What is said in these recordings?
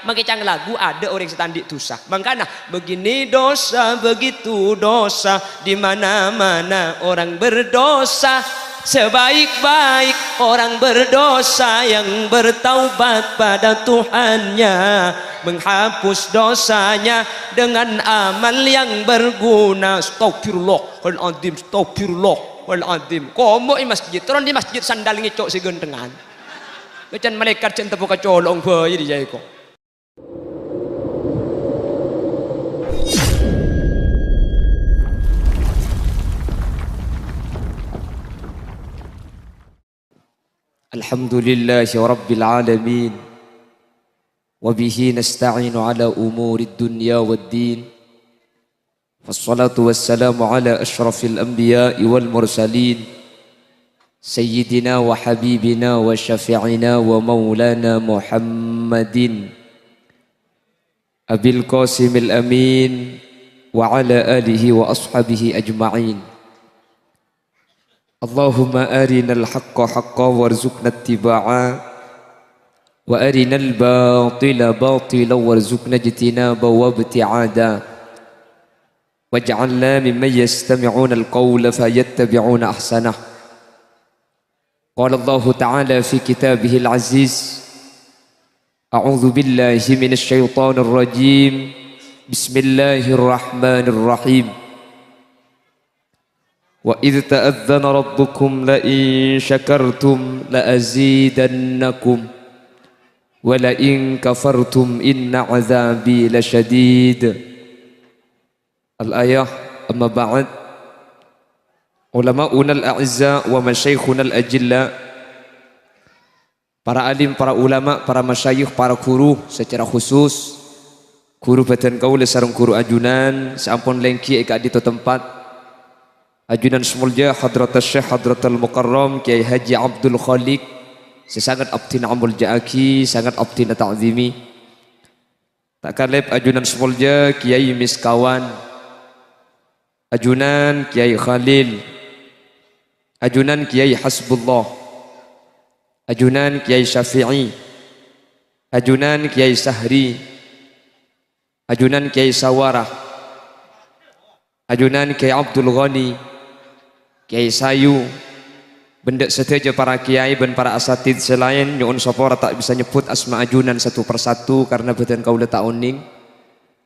Makicang lagu ada orang setandik tusah. Makanya begini dosa, begitu dosa, di mana-mana orang berdosa. Sebaik-baik orang berdosa yang bertaubat pada Tuhannya, menghapus dosanya dengan amal yang berguna. Astagfirullahaladzim, astagfirullahaladzim. Komo di masjid, turun di masjid sandal ngicok si gendengan. Kecan malaikat cinta buka colong bayi di jaya kok. Alhamdulillahi rabbil alamin, wabihi nasta'inu ala umuri dunya waddin, wassalatu wassalamu ala ashrafil anbiya'i wal mursalin, sayyidina wa habibina wa syafi'ina wa maulana Muhammadin abil qasimil amin wa ala alihi wa ashabihi ajma'in. Allahumma arinal haqqa haqqa warzuqna ittiba'a wa arinal batila batila warzuqna ijtinaba wa ibti'ada waj'alna mimman yastami'una al-qawla fayattabi'una ahsanah. Qala Allah ta'ala fi kitabih al-aziz, a'udzu billahi minasy syaithanir rajim, bismillahirrahmanirrahim. Wa idh ta'adzana rabbukum la in syakartum la azidannakum wa la in kafartum inna azabi lasyadid. Al-ayah. Amma ba'd. Ulama'una al-a'izza wa masyaikhuna al-ajilla, para alim, para ulama, para masyayikh, para guru secara khusus, guru batan kaula sareng guru ajunan sampun lengki eka di tempat ajunan semulja Hadratus Syekh Hadratul Mukarram Kiai Haji Abdul Khaliq, sesangat abdina amul ja'aki, sangat abdina ta'zimi. Tak kalep ajunan semulja Kiai Miskawan, ajunan Kiai Khalil, ajunan Kiai Hasbullah, ajunan Kiai Syafi'i, ajunan Kiai Sahri, ajunan Kiai Sawarah, ajunan Kiai Abdul Ghani, Kiai Sayu, bendek seteja para kiai dan para asatid selain nyuun sopora tak bisa nyebut asma ajunan satu persatu karena batan kau letak uning.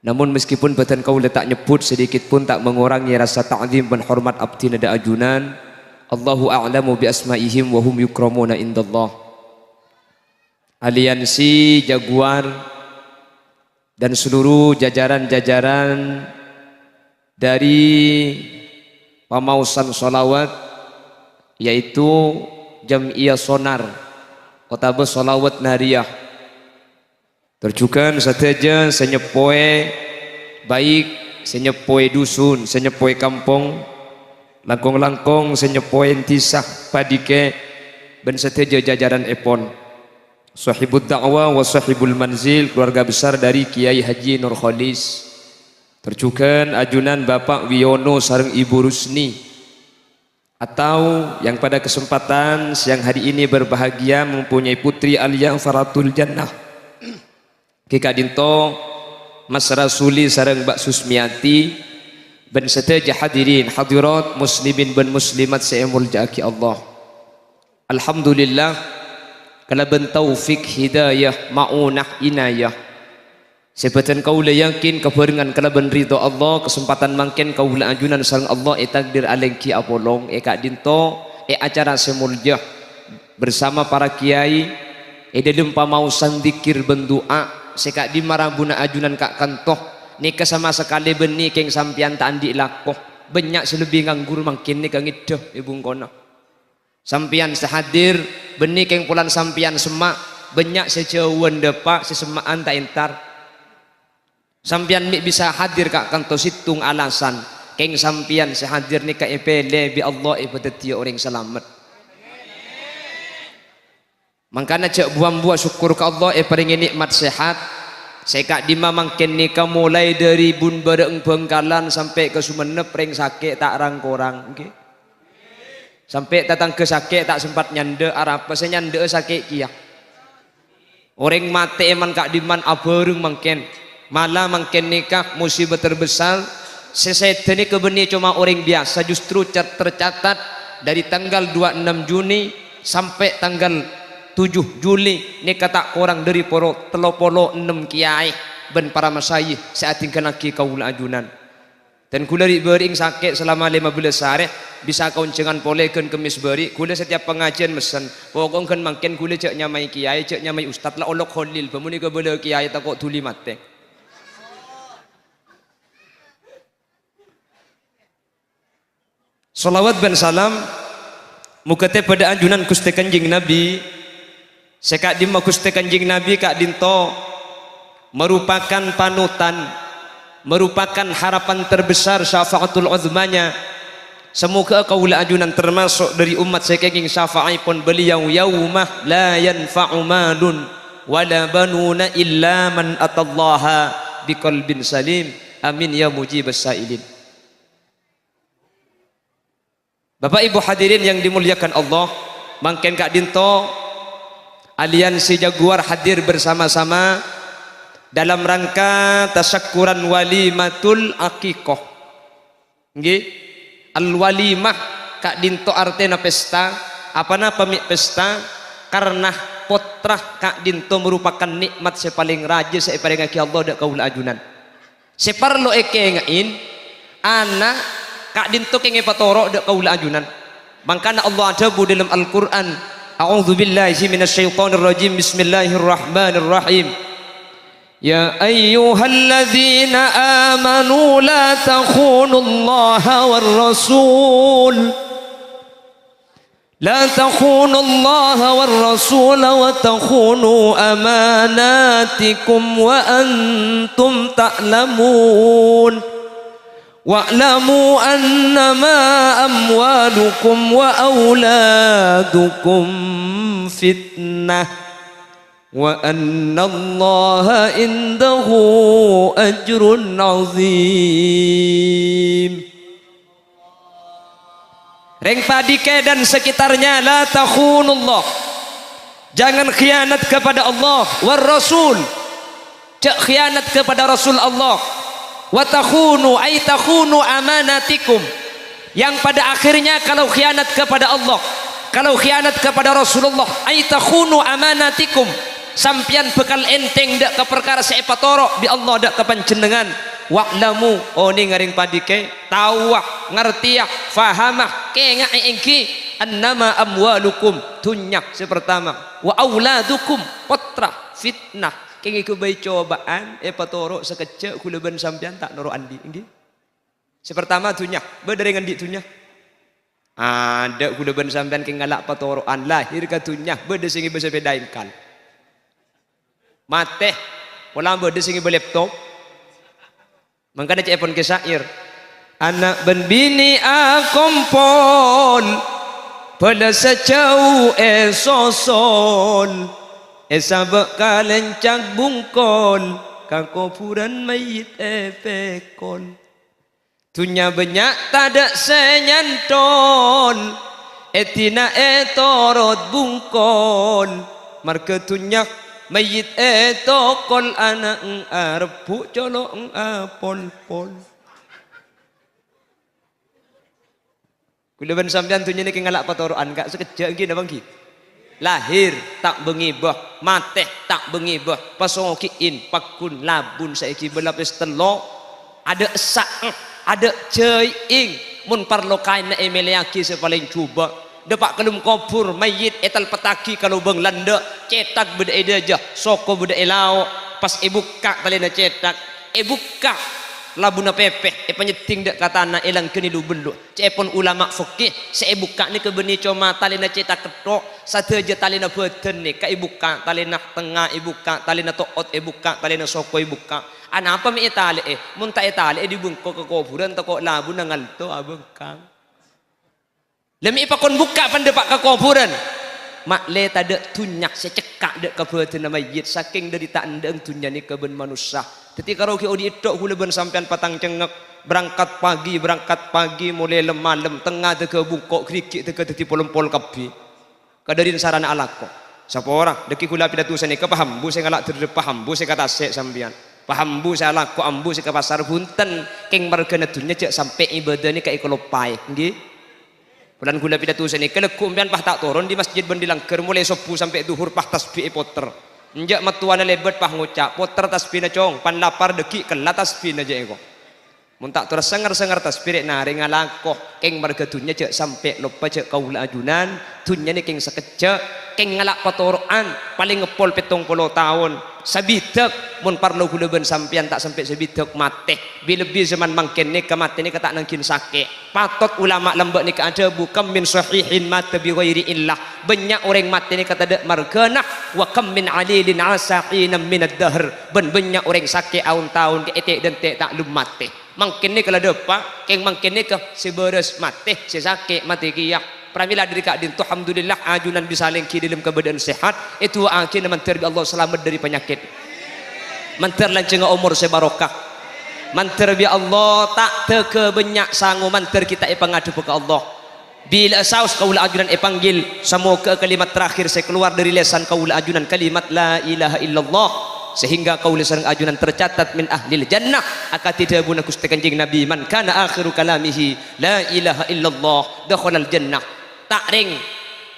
Namun meskipun batan kau letak nyebut sedikit pun tak mengurangi rasa ta'zim dan hormat abdi nada ajunan. Allahu a'lamu bi asma'ihim wa hum yukramuna indallah. Aliansi Jaguar dan seluruh jajaran-jajaran dari pamausan sholawat, yaitu Jam'iyah Sonar Kota Sholawat Nariyah, terjukan sateja senyepoe baik, senyepoe dusun, senyepoe kampung, langkong-langkong, senyepoe entisah padike, dan sateja jajaran epon, sahibud da'wah wa sahibul manzil, keluarga besar dari Kiai Haji Nur Kholis, terjukan ajunan Bapak Wiono sareng Ibu Rusni, atau yang pada kesempatan siang hari ini berbahagia mempunyai putri Alia Faratul Jannah Kika Dinto Mas Rasuli sareng Mbak Susmiati, dan seteja hadirin hadirat muslimin dan muslimat seemul jaki Allah. Alhamdulillah kalaban taufik hidayah ma'unah inayah, sebatan kaula yakin kebarengan kalaban ridho Allah, kesempatan mangken kaula ajunan sareng Allah takdir alengki apolong Kak Dinto acara semuljah bersama para kiai dalam pamausan dikir bendoa sekak di marabuna ajunan Kak Kantoh nika sama sekali benih keng sampian tandi lakoh banyak selebih nganggur mangkin nika ngidoh ibu kono sampian sehadir benih keng pulan sampian semak banyak sejauhan depak sesemaan tak entar sampian mi bisa hadir Kak Kanto situng alasan keng sampian sehadir nika epele bi Allah ibadati orang selamat. Makanya cek buah-buah syukur ke Allah paringi nikmat sehat. Sekak dima mangken nika mulai dari bun bareng Bengkalan sampai ke Sumenep ring sakit tak rangkorang okay? Sampai datang ke sakit tak sempat nyande arah pasnya nyande sakit kia Orang mati eman kak diman abareng mangken, malah mangken nikah musibah terbesar. Sesetan ini kebenih cuma orang biasa, justru tercatat dari tanggal 26 Juni sampai tanggal 7 Juli nikah tak kurang dari poro 36 kiai ben para masyayikh saat tinggal lagi kaula ajunan. Dan kula bering sakit selama 15 hari bisa kauncengan polekan kemis beri. Kula setiap pengajian mesen pokok kan makin kula cek nyamai kiai cek nyamai ustad lah olok kholil pemuni ke bela kiai takut tuli mate. Salawat dan salam mukate pada anjunan Gusti Kanjeng Nabi. Sekak dimma Gusti Kanjeng Nabi kak dinto merupakan panutan, merupakan harapan terbesar syafaatul uzmanya. Semoga kaula ajunan termasuk dari umat sekenging syafaatipun beliau yaumah la yanfa'u malun wala banuna illa man atallaha biqalbin salim. Amin ya mujibas sailin. Bapak Ibu hadirin yang dimuliakan Allah, mangken kak dinto aliansi Jaguar hadir bersama-sama dalam rangka tasyakuran walimatul aqiqah. Nggih, al walimah kak dinto artena pesta, apana pemik pesta karena potrah kak dinto merupakan nikmat sepaling raja sepaling aki Allah dak kaula ajunan. Separlo eke ngain anak kak dinto kenge patoro dak kaula ajunan. Mangkana Allah adabu dalam Al-Qur'an, a'udzubillahi minasyaitonir rajim, bismillahirrahmanirrahim. Ya ayyuhalladzina amanu la takhunullaha war rasul la takhunullaha war rasul wa takhunu amanatikum wa antum ta'lamun. Wa'lamu annama amwalukum wa auladukum fitnah wa annallaha indahu ajrun azim. Reng padike dan sekitarnya la takhunullah, jangan khianat kepada Allah war rasul, cek khianat kepada Rasul Allah. Wa takhunu ay takhunu amanatikum, yang pada akhirnya kalau khianat kepada Allah, kalau khianat kepada Rasulullah, ay takhunu amanatikum, sampian bekal enteng dak ke perkara seepatoro bi Allah dak ke panjenengan. Wa'lamu oni ngaring padike tawah ngertiah fahamah kenga engki annama amwalukum tunyak sepertama wa auladukum potra fitnah kengi kubai cobaan patoro sekecek kulaban sampian tak noro andi nggih. Sepertama tunyak bedere ngendi tunyak ada kulaban sampian keng ngalak patoroan lahir ka tunyak bede singi besepedainkan mate pola bede singi laptop. Mangkana cepon ke syair anak ben bini akompol pada sejauh esosol sabak kalencak bungkol kakopuran mayit pekol tunya banyak tada senyantol etina etorot bungkol marke tunyak mayit etokol anak arpu colo apol pol. Kulaban sampean tunya ni kengalak patoroan kak sekejap gini bang ki. Lahir tak bengibah, mate tak bengibah, pasongiin pakun labun saiki belapis telo, ada esak, ada ceing, mun parlo kain na emeliaki sepaling cuba, depak kelum kopur mayit etal petaki kalau beng landa, cetak beda edaja, soko beda elau, pas ibuka talina cetak, ibuka labuna pepeh penyeting dak katana elang keni lu belu cepon ulama fikih sebuka ni kebeni coma talina cetak ketok sateja talina beten ni ka ibuka talina tengah ibuka talina toot ibuka talina soko ibuka ana apa mi itali mun ta itali dibungko ke kuburan toko labuna ngalto abengkang lemi ipakon buka pandepak ke kuburan mak le tada tunyak secekak dek kabeuteun mayit saking deritaan deung tunya ni keben manusia. Ketika roki odi itok hulaban sampean patang cengek berangkat pagi mulai lemalem tengah teke bungkok krikik teke teti pol-pol kapi kadarin sarana alako Sapa orang deki kula pidatu sanika paham bu saya ngalak derdep paham bu saya kata sek sampean paham bu saya laku ambu saya ke pasar bunten keng margana dunya cek sampai ibadah ni kayak kelopai nggih bulan kula pidatu sanika leku umpian pah tak turun di masjid Bandilangker mulai subuh sampai duhur pah tasbih poter njak matuana lebet pah ngucap poter tasbihna cong pan lapar deki kelat tasbihna je eko mun tak terus sengar tasbih nari ngalakoh keng marga dunya cek sampai lupa cek kaula ajunan dunya ni keng sekejap keng ngalak patoroan paling ngepol 70 tahun sabidak mun parlo guleben sampean tak sampai sabidak mate lebih zaman mangken ni kemate ni kata nangkin sakit patot ulama lembek ni ada bukan min sahihin mata bi ghairi illah banyak orang mate ni kata dek margana wa kam min alilin asaqina min ad-dahr banyak orang sakit tahun-tahun ke etek dan tek tak lum mate mangken ni kalau depak keng mangken ni ke seberes mate sesakit mati kiyak pramila diri kak dintu alhamdulillah ajunan bisa lengki dalam keadaan sehat itu akhirnya mantir Allah selamat dari penyakit mantir lanceng umur sebarokah mantir bi Allah tak teke banyak sangu mantir kita pangadu ke Allah bila saus kaula ajunan panggil semoga kalimat terakhir saya keluar dari lisan kaula ajunan kalimat la ilaha illallah sehingga kaula sareng ajunan tercatat min ahlil jannah akan tidak guna Gusti Kanjeng Nabi man kana akhiru kalamihi la ilaha illallah dakhalal jannah tak ring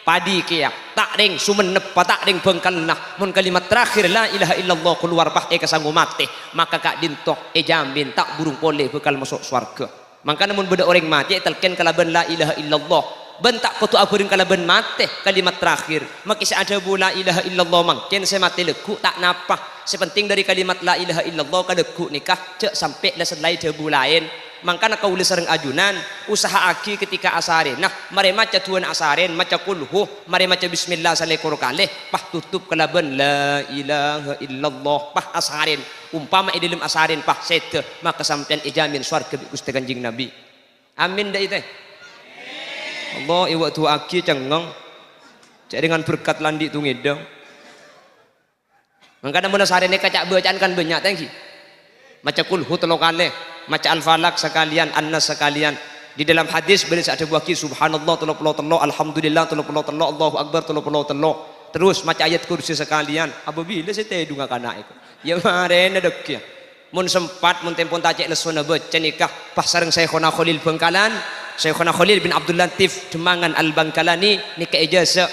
padi kia tak ring sumenep tak ring bengkalnah mun kalimat terakhir la ilaha illallah keluar bah kasanggu mati maka kak dintok jamin tak burung boleh bekal masuk surga maka namun beda orang mati telken kalaban la ilaha illallah bentak kutu aburin kalaban mati kalimat terakhir maka ada bu la ilaha illallah mangken saya mati leku tak napa sepenting dari kalimat la ilaha illallah kadeku nikah cek sampai lah selai debu lain mangkana kaula sareng ajunan usaha aki ketika asarin nah mari maca tuan asarin maca kulhu mari maca bismillah salekor kalih pah tutup kalaban la ilaha illallah pah asarin umpama dalam asarin pah sete maka sampean ijamin swarga Gusti Kanjeng Nabi amin dah itu Allah iwa tu aki cengeng cek dengan berkat landi tu ngedang mangkana mun asarin kacak bacaan kan banyak tangki maca kulhu telo kalih maca al-falak sekalian an-nas sekalian di dalam hadis beliau ada buaki subhanallah 33 alhamdulillah 33 Allahu akbar 33 terus maca ayat kursi sekalian apabila saya tedu ngakana itu ya marene dek ya mun sempat mun tempon tacek lesona baca nikah pas sareng Syekhona Khalil Bangkalan Syekhona Khalil bin Abdul Latif Demangan Al-Bangkalani nikah ijazah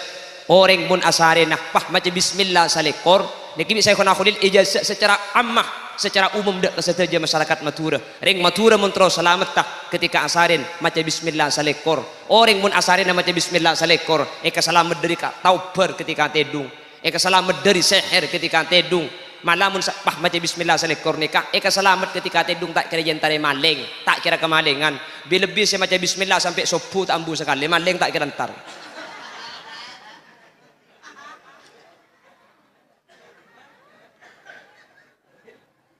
orang mun asare nah pah maca bismillah salekor niki Syekhona Khalil ijazah secara ammah secara umum dak kesedaja masyarakat Madura ring Madura mun terus selamat tak ketika asarin maca bismillah salekor orang mun asarin maca bismillah salekor eka selamat dari taubar ketika tedung eka selamat dari seher ketika tedung malah mun pah maca bismillah salekor nikah eka selamat ketika tedung tak kira jentare maling tak kira kemalingan bila lebih saya maca bismillah sampai sopu tak ambu sekali maling tak kira entar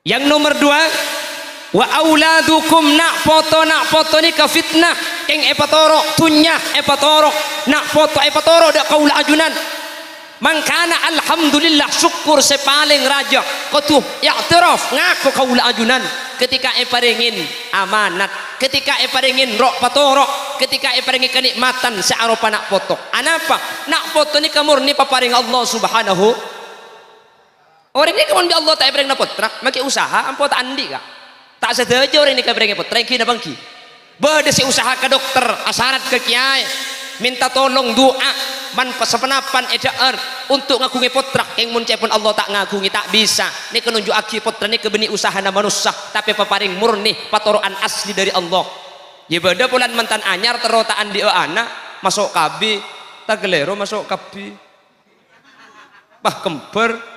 yang nomor 2 wa auladukum nak foto ni ka fitnah keng epatoro tunya epatoro nak foto epatoro dak kaula ajunan mangkana alhamdulillah syukur sepaling raja kotuh i'tiraf ngaku kaula ajunan ketika eparingin amanat ketika eparingin rok patoro ketika eparingin kenikmatan searupa nak foto anapa nak foto ni kamurni paparing Allah subhanahu orang ini kemudian Allah tak beri putra, maki usaha, ampo tak andi kak. Tak sedaja orang ini beri putra, yang kini bangki. Berdesi usaha ke dokter, asarat ke kiai, minta tolong doa, man sepenapan edaan untuk ngagungi putra. Yang muncepun Allah tak ngagungi tak bisa. Ini kenunjuk aki putra ini kebeni usaha na manusia, tapi paparing murni patoroan asli dari Allah. Ya beda bulan mantan anyar terotaan di anak masuk kabi, tak gelero masuk kabi, bah kemper.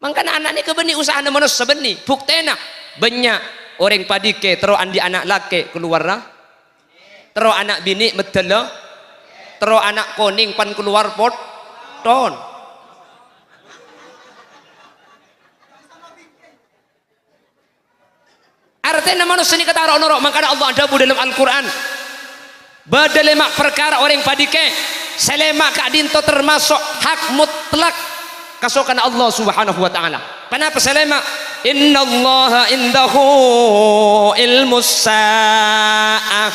Mangkana anak ni kebeni usaha na manusia beni buktena banyak orang padike terus andi anak laki keluar lah terus anak bini medelo terus anak koning pan keluar pot ton artinya manusia ni kata orang mangkana Allah ada dalam Al-Quran badalemak perkara orang padike selemak kak dinto termasuk hak mutlak kasokan Allah subhanahu wa ta'ala kenapa selema innallaha indahu ilmus sa'ah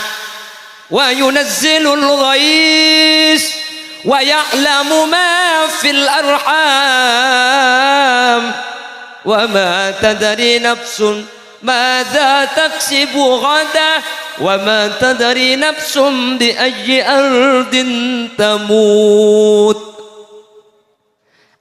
wa yunazzilul ghais wa ya'lamu ma fil arham wa ma tadri nafsun madza taksibu ghadan wa ma tadri nafsun bi ayyi ardin tamut.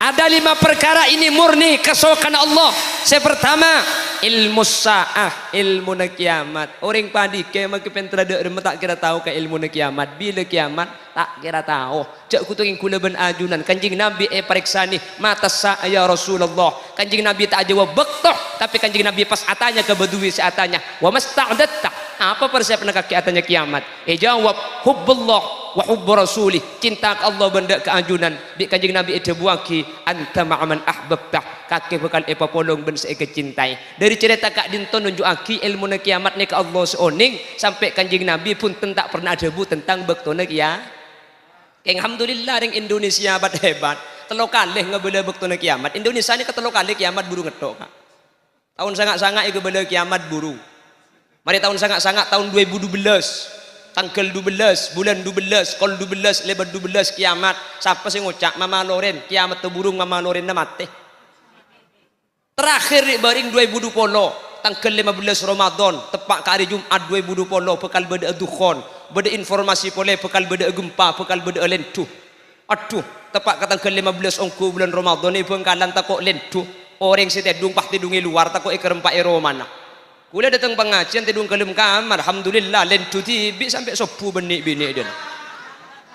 Ada 5 perkara ini murni kesokan Allah. Yang pertama, ilmu sa'ah, ilmu kiamat. Orang padike maka pentrada tak kira tahu ke ilmu kiamat. Bila kiamat tak kira tahu. Cak kutungin kula ben ajunan. Kanjing Nabi periksani mata sa'a ya Rasulullah. Kanjing Nabi tak jawab bektoh, tapi kanjing Nabi pas atanya ke bedui seatanya. Wa masta'datta. Apa persiapan kaki atanya kiamat? Jawab hubbullah wa hubbu rasulih, cinta Allah benda keajunan bi kanjing Nabi itu buaki anta ma'aman ahbabta kaki bekal epa polong ben seike cintai. Dari cerita kak dinton nunjuk aki ilmu kiamat ni ke Allah seoning sampai kanjing Nabi pun tak pernah debu tentang bektona ya. Alhamdulillah ring Indonesia bat hebat telo kalih ngebela bektona kiamat. Indonesia ni ketelo kalih kiamat buru ngetok kak. Tahun sangat-sangat iku bela kiamat buru. Mari tahun sangat-sangat tahun 2012 tanggal 12 bulan 12 kol 12 lebar 12 kiamat. Siapa sih ngucap Mama Loren kiamat tu burung Mama Loren na mati. Terakhir baring 2020 tanggal 15 Ramadan tepat ke hari Jumat 2020 bekal beda dukhon beda informasi boleh bekal beda gempa bekal beda lentu. Aduh tepat ke tanggal 15 ongku bulan Ramadan ni bengkalan takok lentu orang si tedung pah tidungi luar takok iker empat mana. Kula datang pengajian tidung kelem kamar, alhamdulillah lentu tibi sampai 10 benik-benik dia.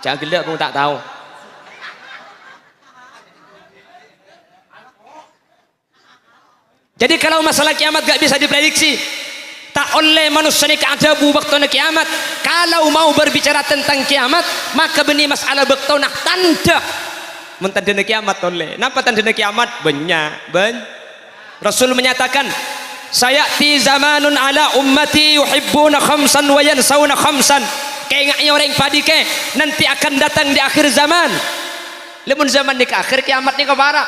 Cak gelak pun tak tahu. Jadi kalau masalah kiamat gak bisa diprediksi. Tak oleh manusia ni keadabu waktu kiamat. Kalau mau berbicara tentang kiamat, maka benih masalah waktu tanda mentanda kiamat oleh. Napa tanda kiamat? Rasul menyatakan sayati zamanun ala ummati yuhibbuna khamsan wa yansawna khamsan. Kayaknya orang padike nanti akan datang di akhir zaman. Lemun zaman ni ke akhir kiamat ni ke barak.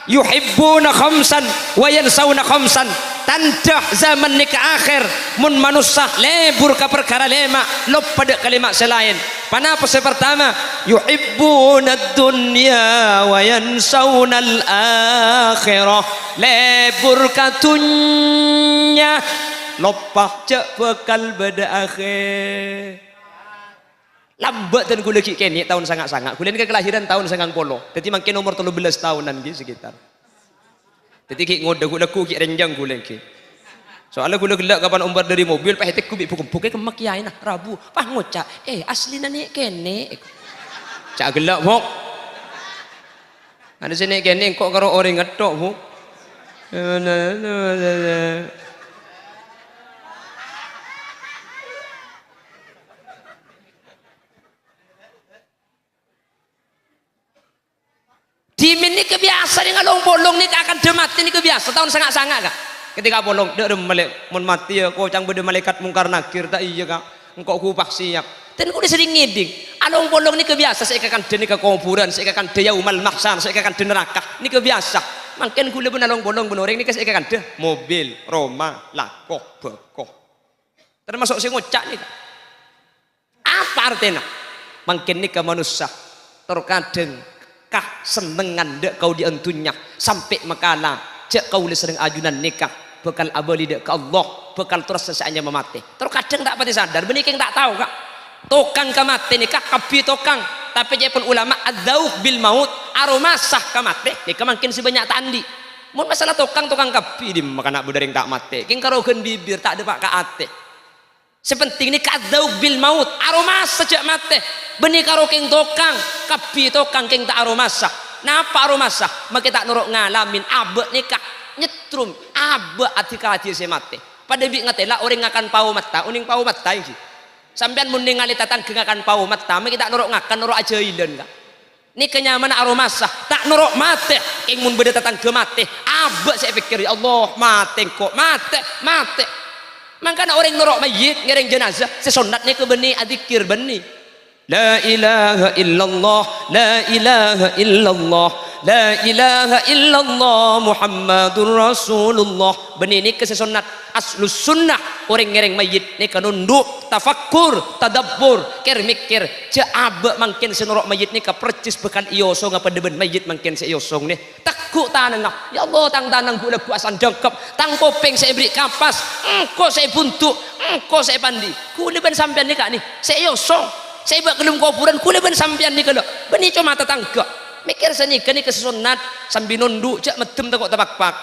Yuhibbuna khamsan wa yansawna khamsan. Tanda zaman ni ke akhir mun manusia lebur ke perkara lema lop pada kalimat selain. Panapa pertama yuhibbuna dunya wa yansawna al-akhirah. Lebur katunya lopah cek bekal beda akhir. Lambat dan gula kik kini tahun sangat-sangat. Gula ni kelahiran tahun sangat polo. Jadi makin umur 13 tahunan gitu sekitar. Jadi kik ngoda gula ku kik renjang gula kik. Soalnya gula gelak kapan umbar dari mobil pah hetek ku bi pukul kemak kiai nah Rabu. Pah ngocak asli nani kene. Cak gelak mok. Ada sini kene kok karo orang ngetok mok. Dimin ni kebiasa dengan bolong ni akan demati ni kebiasa tahun sangat-sangat kak. Ketika bolong dek malik mun mati ya kau cang beda malaikat mungkar nakir tak iya kak. Engkau kupah siap. Dan kau disering ngiding. Along bolong ni kebiasa saya akan deni ke kuburan, saya akan de yaumal mahsyar, saya akan de neraka. Ni kebiasa. Mungkin kula pun along bolong benoreng ni saya akan de mobil, Roma, lakoh, bekoh. Termasuk si ngocak ni. Apa artinya? Mungkin ni ke manusia terkadang kah senengan dek kau diantunya sampai makala cek kau le sering ajunan nikah bekal abali dek ke Allah bekal terus sesaanya memati terkadang tak pati sadar benih yang tak tahu kak tokang kamate nikah kapi tokang tapi dia pun ulama adzauq bil maut aroma sah kamate nikah makin sebanyak tandi mun masalah tokang kapi di makan nak berdering tak mati king karogen bibir tak ada pak ka ate sepenting ni kadzauq bil maut aroma sejak mati benih karo king tokang kapi tokang king tak aroma sah napa aroma sah maka tak nuruk ngalamin abek nikah nyetrum abek hati se mati pada bi ngatela orang ngakan pau mata uning pau mata iki sampean mun ningali tatang ngakan pau mata maka tak nuruk ngakan nuruk aja ilen kak ni kenyamanan aroma sah tak nuruk mati king mun beda tatang mati abek saya pikir ya Allah mati kok mati makanya orang nuruk mayit ngereng jenazah sesonatnya ke benih adzikir benih la ilaha illallah la ilaha illallah la ilaha illallah Muhammadur Rasulullah. Benih ni kesesunat aslus sunnah orang ngereng mayit ni kanunduk tafakkur tadabbur ker mikir ceabe mangkin senurok mayit ni ka percis bekan iosong apa deben mayit mangkin se iosong ni takku tanang ya Allah tang tanang gula kuasan dengkep tang kopeng saya beri kapas engko saya buntuk engko saya pandi kule ben sampean ni kak ni saya iosong saya buat kelum kuburan kule ben sampean ni kalau benih cuma tetangga mikir seni kini kesunat sambil nunduk cak medem takut tabak-pak.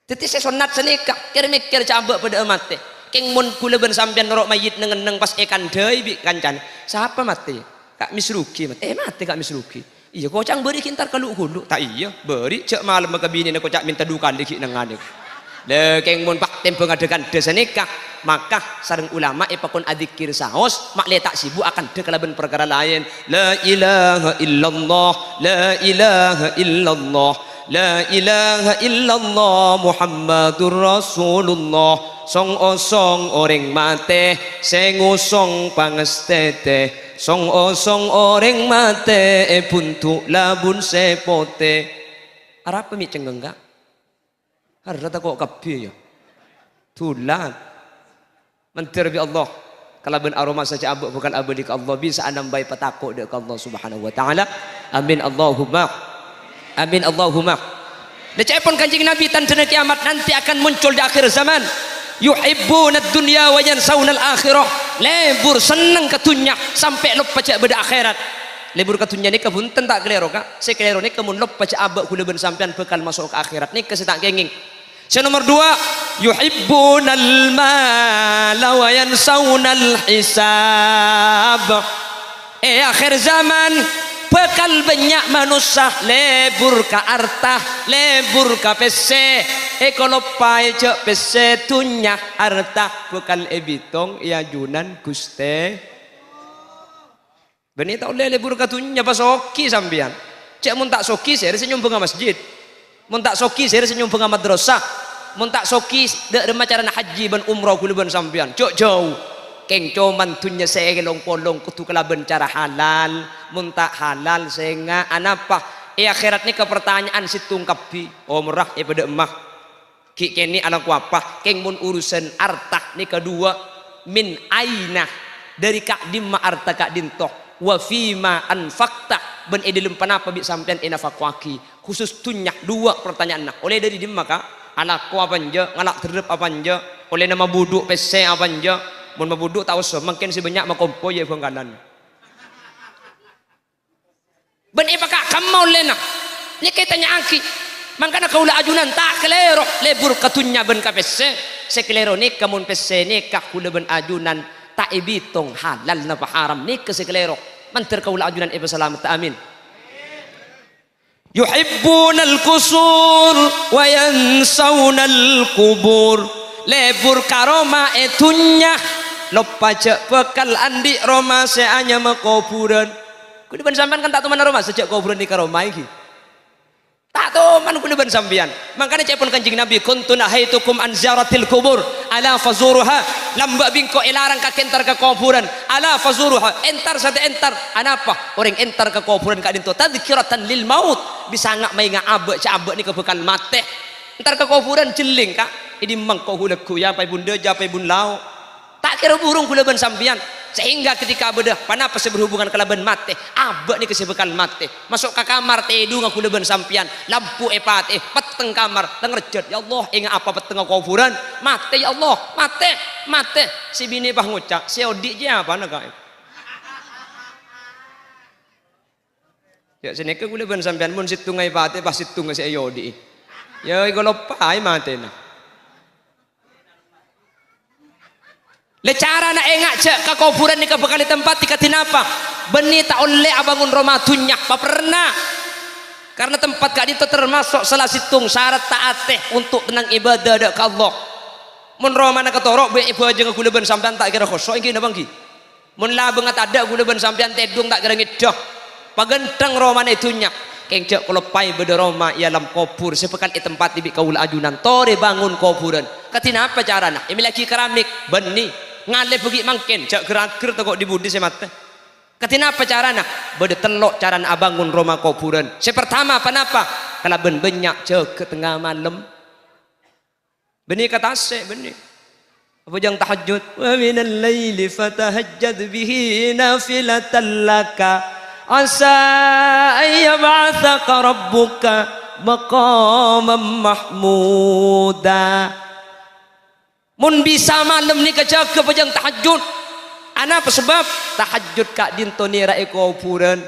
Jadi saya sunat seni kak kira mikir cabak pada mati. Keng mun kula ben sampean norok mayit neng pas ikan dei bi kancan. Siapa mati? Kak Misruki mati. Mati Kak Misruki. Iya kocang beri kintar kalau hulu. Tak iya beri cak malam ke bini nak kocak minta dukan dikit nengan. Le keng mun pak tempo ngadekan desa nikah maka sareng ulama ipakon adzikir saos mak letak sibuk akan dekalaben perkara lain la ilaha illallah la ilaha illallah la ilaha illallah Muhammadur Rasulullah song osong orang mate sing usong pangestete song osong orang mate buntu labun sepote arep mi cenggeng gak harta kok kabeh ya tulan mentir bi Allah kalau ben aroma saja abuk bukan abadi ke Allah bisa anambai petakuk dek Allah subhanahu wa ta'ala amin Allahumma amin Allahumma dicepon kanjeng Nabi tanda kiamat nanti akan muncul di akhir zaman yuhibbuna dunya wa yansawna al-akhirah lebur seneng ketunya sampai lupa cak beda akhirat lebur ketunya ni kebunten tak kelero kak saya kelero ni kemun lupa cak abuk kula ben sampean bekal masuk ke akhirat ni kesetak kenging. Yang nomor 2 yuhibbunal mala wa yansawnal hisab akhir zaman bekal banyak manusia lebur ka artah lebur ka pese kalau pai cek pese tunya artah bekal ebitong iajunan guste benih tak boleh lebur ka tunya pas oki sambian cek mun tak soki saya senyum bunga masjid mun tak soki saya senyum bunga madrasah mun tak soki dak remacaran haji ban umrah kula ban sampean cok jauh keng coman tunya saya gelong polong kutu kelaben cara halal mun tak halal sehingga anapa akhirat ni ke pertanyaan situng kapi oh merah pada emah ki keni ala ku apa keng mun urusan artah ni kedua min aina dari kak dimma arta kak dintoh wa fima anfaqta ben edilem panapa bi sampean enafakwaki khusus tunyak 2 pertanyaan nah oleh dari dimma kak anak ku apa anja ngalak terep apa anja oleh nama buduk pese apa anja mun mabuduk tahu so mungkin si banyak makompo ya bangkalan ben ipaka kamau lena ni tanya aki mangkana kaula ajunan tak kelero lebur katunya ben ka pese sekelero ni kamun pese ni ka kula ben ajunan tak ibitong halal na haram ni ke sekelero mantir kaula ajunan iba salamat amin. Yuhibbunal kusur wa yansawnal kubur lebur karoma etunya lupa cek bekal andi Roma seanya makuburan kudu ban sampean kan tak teman Roma sejak kuburan di karoma iki tak teman kudu ban sampean makanya cepon kanjeng Nabi kuntu nahaitukum an ziyaratil kubur ala fazuruha lamba bingko elarang ka kentar ke kuburan ala fazuruha entar sate entar anapa orang entar ke kuburan ka dinto tadzkiratan lil maut bisa ngak mai ngak abe ca abe ni ke bekal mate entar ke kuburan jeling kak ini mangko hulaku ya pai bunda ja pai bun lau tak kira burung kula ban sampean sehingga ketika bedah panapa saya berhubungan kalaban mate abek ni kesebekal mate masuk ke kamar tedu ngaku ban sampean lampu epate peteng kamar tengerjet ya Allah ingat apa peteng kuburan mate ya Allah mate si bini bah ngucak si odi je apa nak ya sini ke kula ban sampean mun situng epate pas situng si odi ya kalau pai mate nah le cara na engak cek ke kuburan ni ke bekali tempat dikatin apa beni tak oleh abangun rumah tunyak apa pernah karena tempat kak itu termasuk salah situng syarat taateh untuk tenang ibadah dak Allah mun romana ketorok be ibu aja ngagula ban sampean tak kira khosok iki napa iki mun la banget ada gula ban sampean tedung tak kira ngedah pagenteng romana itunya keng cek kalau pai beda Roma ialam kubur sepekal di tempat di kaula ajunan tore bangun kuburan katina apa carana ini lagi keramik beni ngale pergi mangken cak gerak-ger kok di budi semate Ketina apa carana? Bede telok carana abangun rumah kuburan. Sepertama kenapa? Kalau banyak ke tengah malam. Benih kata se benih. Apa yang tahajud? Wa minal laili fatahajjad bihi nafilatan laka asa ayyab'atsaka rabbuka maqaman mahmuda. Mun bisa malam ni kejaga pejang tahajud. Ana apa sebab tahajud kak dintoni rae kuburan.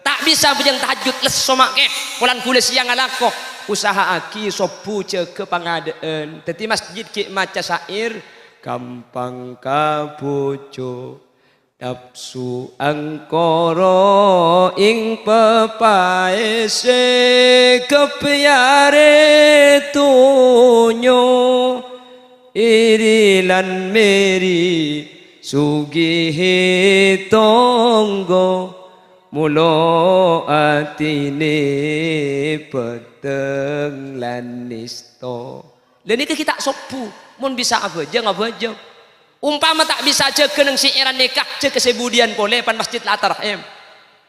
Tak bisa pejang tahajud les somak ke. Pulan kula siang alako. Usaha aki sopu ke pangadaan. Teti masjid ki maca syair gampang kabojo nafsu angkara ing pepaese kepyare tunyo irilan meri sugihe tonggo mulo atine peteng lan nisto. Lha niki kita sopu mun bisa apa aja umpama tak bisa aja keneng siiran nikah aja kesebudian boleh pan masjid latar rahim.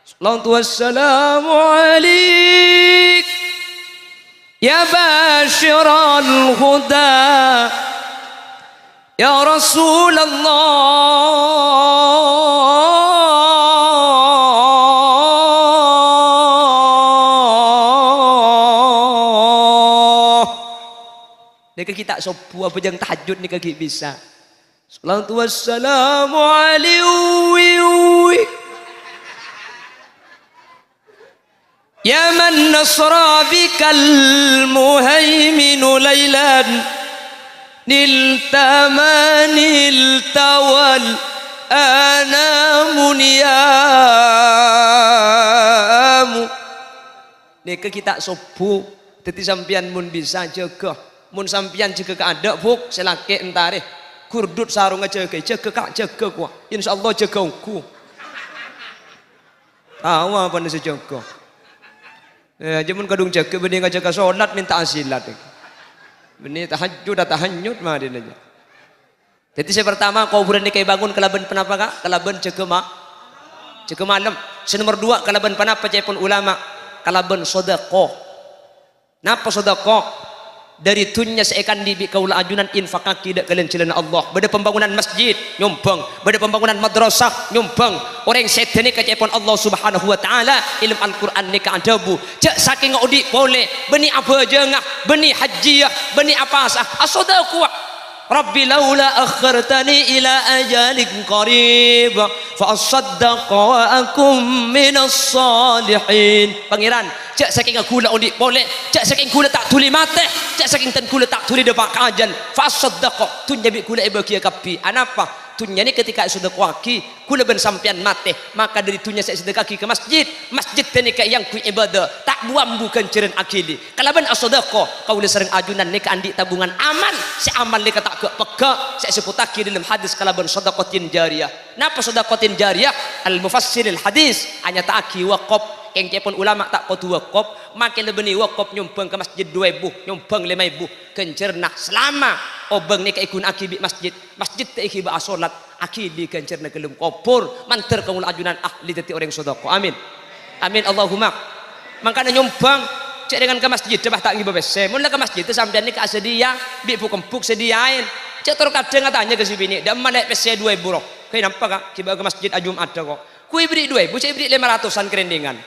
Sallallahu wassalamu alaik ya basyiral huda ya Rasulullah. Nika kita sopu apa yang tahajud nika bisa. Salatu wassalamu alaihi ya man nasra bikal muhaiminu laylan niltamanil tawal anamun yamu. Nika kita sopu teti sampian mun bisa jaga mun sampian jaga keada buk selake entare kurdut sarung jaga kak jaga ku insyaallah jaga ku tahu apa nih sejaga ya jamun kadung jaga benih jaga sholat minta asilat benih tahajud tahanyut mah dia aja. Jadi saya pertama kuburan ini kayak bangun kelaban penapa kak kelaban jaga malam. Nomor 2 kelaban penapa cepon ulama kelaban sedekah. Napa sedekah? Dari tunnya seekan di kaula ajunan infakaki dak kalian celana Allah. Bada pembangunan masjid nyumbang, bada pembangunan madrasah nyumbang. Orang setene kacepon Allah Subhanahu wa taala ilmu Al-Qur'an ni ka adabu. Cak saking udi boleh beni apa jengah, beni hajiyah, beni apa sah. As-sadaqah. Rabbi laula akhartani ila ajalin qarib fa asaddaqa wa akum minas salihin. Pangeran, cak saking gula undi boleh, cak saking gula tak tuli mate, cak saking ten gula tak tuli depak kajan. Fa asaddaqa tunya bi gula ibaki kapi. Anapa? Tunya ni ketika sudah kuaki kula ben sampean mate maka dari tunya saya sedekah ke masjid tani ka yang ku ibadah tak buam bukan ceren akili kalaban as-sadaqah kaula sering ajunan ni ka andi tabungan amal si amal ni ka tak peka saya seputaki dalam hadis kalaban sadaqatin jariyah. Napa sadaqatin jariyah? Al mufassir al hadis hanya taki waqaf yang cepon ulama tak kutu waqaf makin lebih waqaf nyumbang ke masjid 2000 nyumbang 5000 kencernah selama obeng ni kaikun akibi masjid tak ikiba asolat akidi kencerna kelum kopur manter kaul ajunan ahli tati orang sedekah amin amin Allahumma makanya nyumbang cek dengan ke masjid coba tak ngiba bese mun ke masjid tu sampean ni ka sedia bi pukempuk sediain cek tur kadang katanya ke si bini dak malek bese 2000 roh kay nampak ka kiba ke masjid ajum ada kok ku beri 2000 cek beri 500an kerendingan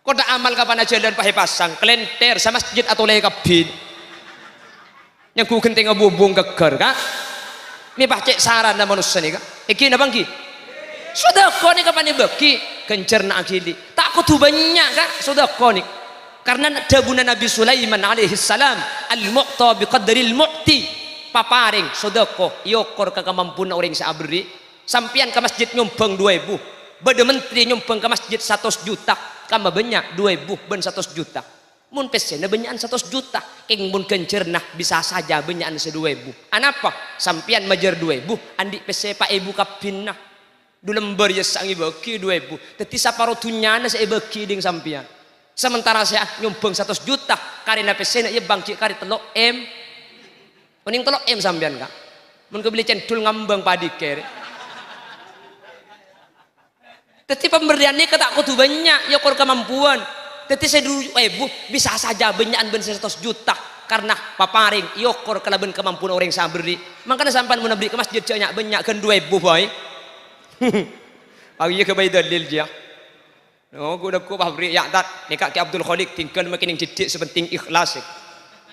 kok tak amal kapan aja dan pahe pasang kelenter sama masjid atau lay kabin yang ku kenting ngabubung geger kak ini pacek saran na manusia nih kak iki na bangki sedekah nih kapan beki kencerna akili tak kutu banyak kak sedekah nih karena dabuna Nabi Sulaiman alaihi salam al-mu'ta biqadril mu'ti paparing sedekah yokor kakamampunan orang sabri sampian ke masjid nyumbang 2000 bade menteri nyumbang ke masjid 100 juta kama banyak 2000 ben 100 juta mun pesena banyakan 100 juta king mun kencernah bisa saja banyakan 2000 anapa sampian majar 2000 andi pese pak ibu kapinah du lembar ya sangi beki 2000 teti saparo tunyana saya beki ding sampian sementara saya nyumbang 100 juta karena pesena ya bangki kari telok M kuning telok M sampian kak mun kebeli cendul ngambang padi kere Tetapi pemberian ini tak kudu banyak ya kor kemampuan. Tetapi saya dulu bisa saja banyakan ben 100 juta karena paparing yokor kelaban kemampuan orang yang beri. Makanya sampai mau beri ke masjid banyak kan 2.000 boy. Aku iya ke bayi dalil dia. Oh, gue udah beri ya tak. Nikah ke Abdul Khalik tinggal makin yang didik sepenting ikhlas.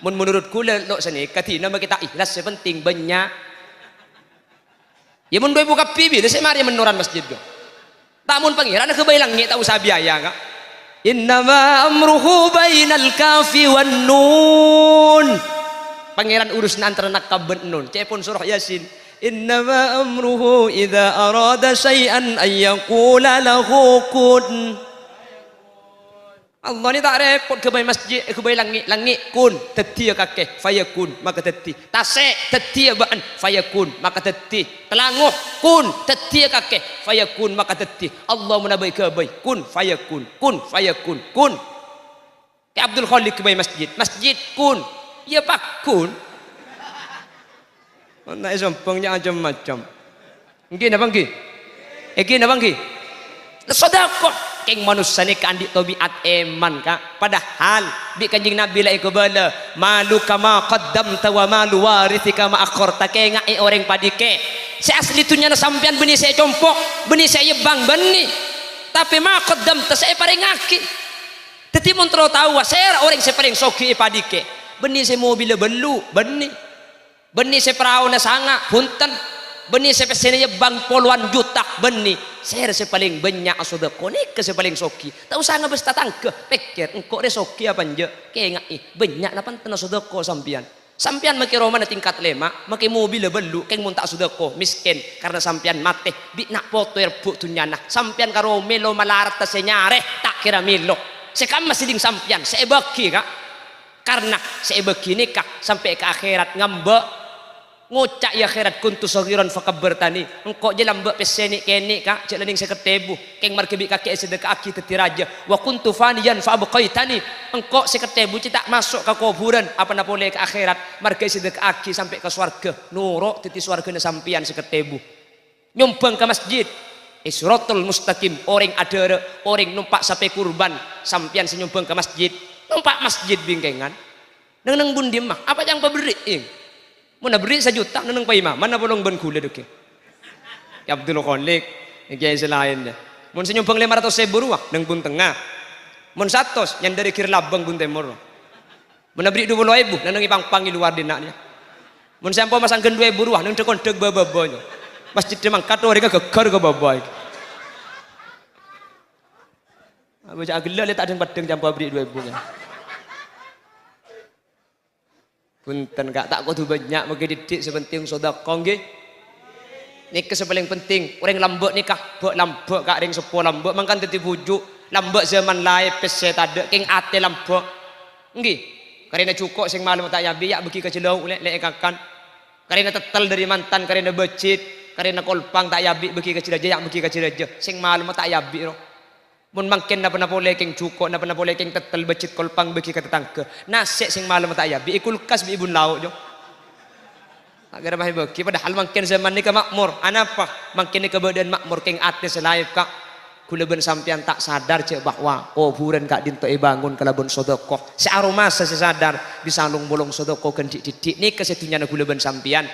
Menurutku lo sini katina kita ikhlas sepenting banyak. Ya mun 2.000 kapibi, saya mari menoran masjid go. Tamun pangeran kebayang ngi tak usah biaya ka. Innama amruhu bainal kafi wan nun. Pangeran urus antara nak kaben nun. Cepon surah Yasin. Innama amruhu idza arada syai'an ay yaqula lahu kun. Allah ni tak repot ke masjid ke langit kun teti kakek fayakun maka teti tasek teti baan fayakun maka teti telanguh kun teti kakek fayakun maka teti Allah menabai ke baik kun fayakun kun ke Abdul Khalik ke masjid kun ya pak kun mana sompongnya macam-macam nggih napa nggih napa nggih sedekah keng manusia ni kan di tabiat eman ka padahal bi kanjing Nabi la ikbala malu kama qaddamta wa malu warithika ma akhorta ke ngai orang padike si asli tunya na sampean benih saya compok benih saya yebang benih tapi ma qaddamta saya paring ngaki teti mun tro tahu saya orang saya paring soki padike benih saya mobil belu benih saya perahu na sanga punten benih saya pesene bang puluhan juta benih saya paling banyak sedekah nih ke paling soki tak usah ngabes tatangke pikir engkau re soki apa nje kayak ngai banyak napan tena sedekah sampian maki Roma na tingkat 5 maki mobil belu keng mun tak sedekah miskin karena sampian mate bi nak foto erbu tunyana sampian karo melo malarat ta senyare tak kira milo sekam masih ding sampian saya bagi kak karena saya bagi nikah sampai ke akhirat ngambek ngocak ya akhirat kuntu sagiran fakabbartani engkau je lambek peseni kene kak cek lening 50.000 keng markebi kaki sedekah aki teti raja wa kuntu faniyan fa abqaitani engkau 50.000 tak masuk ke kuburan apa na boleh ke akhirat marke sedekah aki sampai ke swarga nuruk teti swarga na sampian 50.000 nyumbang ke masjid Isrotul mustaqim orang ada orang numpak sampai kurban sampian senyumbang ke masjid numpak masjid bingkengan neng bundim mah apa yang paberi mana beri 1 juta nang paima mana bolong ban kula deke ya Abdul Khalik iki selain dia mun senyumbang 500.000 ruah nang bun tengah mun 100 yang dari kir labang bun timur mun beri 20.000 nang ipang-pangi luar dinaknya mun sampo masangkeun 2.000 ruah nang tekon deg bababonyo masjid demang kato reka gegar ke babay baca agel le tak ada padeng jampo beri 2.000 nya punten kak tak kudu banyak magi didik sepenting sedekah nggih nikah paling penting orang lambek nikah bek lambek kak ring sepo lambek mangkan dadi bujuk lambek zaman lae pes tade king ate lambek nggih karena cukup sing malam tak yabi ya bagi ke jelau lek kakan karena tetel dari mantan karena becit karena kolpang tak yabi bagi ke cidaja ya bagi ke cidaja sing malam tak yabi ro mun mangken na boleh keng cuko na boleh keng tetel becit kolpang bagi ka tetangke nasik sing malam tak ya bi kulkas bi ibun lauk jo agar mah bagi padahal mangken zaman ni ka makmur anapa mangken ni ka badan makmur keng ate selaip ka kuleban sampean tak sadar cek bahwa kuburan kak dinto bangun kelabon sedekah searoma sadar bisa lung bolong sedekah kan didik ni kesetunya na kuleban sampean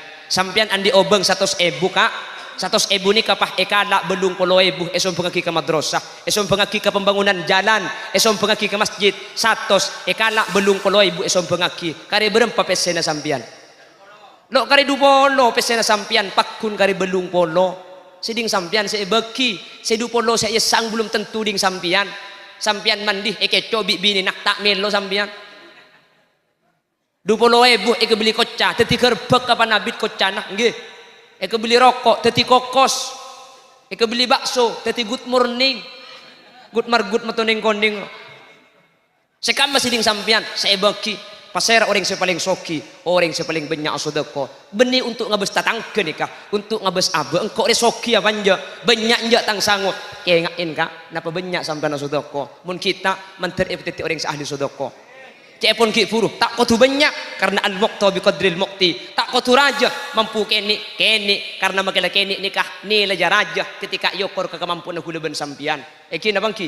andi obeng 100.000 kak 100.000 ni kapah ekala belung 10.000 esom pengaki ke madrasah esom pengaki ke pembangunan jalan esom pengaki ke masjid 100 ekala belung 10.000 esom pengaki kari berempa pesena sampian lo kari 20 pesena sampian pakun kari belung polo siding sampian saya beki saya 20 saya sang belum tentu ding sampian mandi ekeco bini nak tak melo sampian 20.000 beli kocah teti kerbek kapan nabit kocah nak nggih eke beli rokok teti kokos eke beli bakso teti good morning good matuning konding sekam masih ding sampian saya bagi pasera orang saya paling soki orang saya paling banyak sedekah benih untuk ngabes tatangke nikah untuk ngabes abe engkau re soki apa anja banyak anja tang sangut kengain kak napa banyak sampean sedekah mun kita menter teti orang ahli sedekah cek pun ki furuh tak kudu banyak karena al muqta bi qadril muqti, tak kudu raja mampu kene karena makala kene nikah ni laja raja ketika yokor ke kemampuan kula ben sampian iki na bangki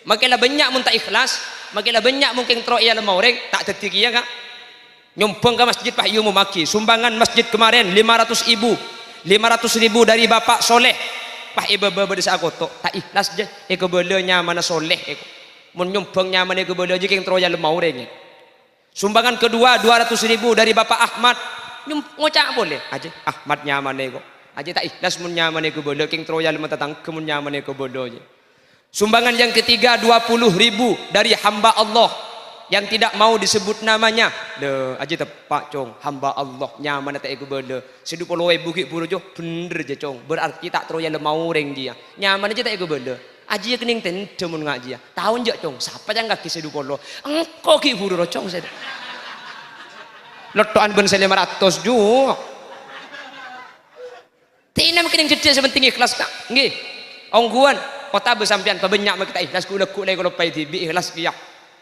makala banyak mun tak ikhlas makala banyak mungkin tro ya lemau reng tak detik ya kak nyumbang ke masjid Pak Yu memaki sumbangan masjid kemarin 500.000 dari Bapak Soleh Pak Ibu desa aku tak ikhlas je eko belanya mana soleh eko mun nyumbang nyaman eko bela je keng troya lemau reng sumbangan kedua 200.000 dari Bapak Ahmad ngocak boleh aja Ahmad nyaman eko aja tak ikhlas mun nyaman eko bela keng troya lemau tatang kemun nyaman eko bela je sumbangan yang ketiga 20.000 dari hamba Allah yang tidak mau disebut namanya le aja tepak cong hamba Allah nyaman tak eko bela sedu polo bukit puluh jo bener je cong berarti tak troya lemau reng dia nyaman aja tak eko bela aja ya kening tende mun ngaji ya tahun je cong siapa yang kaki sedu polo engko ki buru cong saya lotoan ben 500 jo tina kening jedhe sepenting ikhlas tak nggih ongguan kota besampian pabanyak kita ikhlas kula kalau pai tibi ikhlas kiya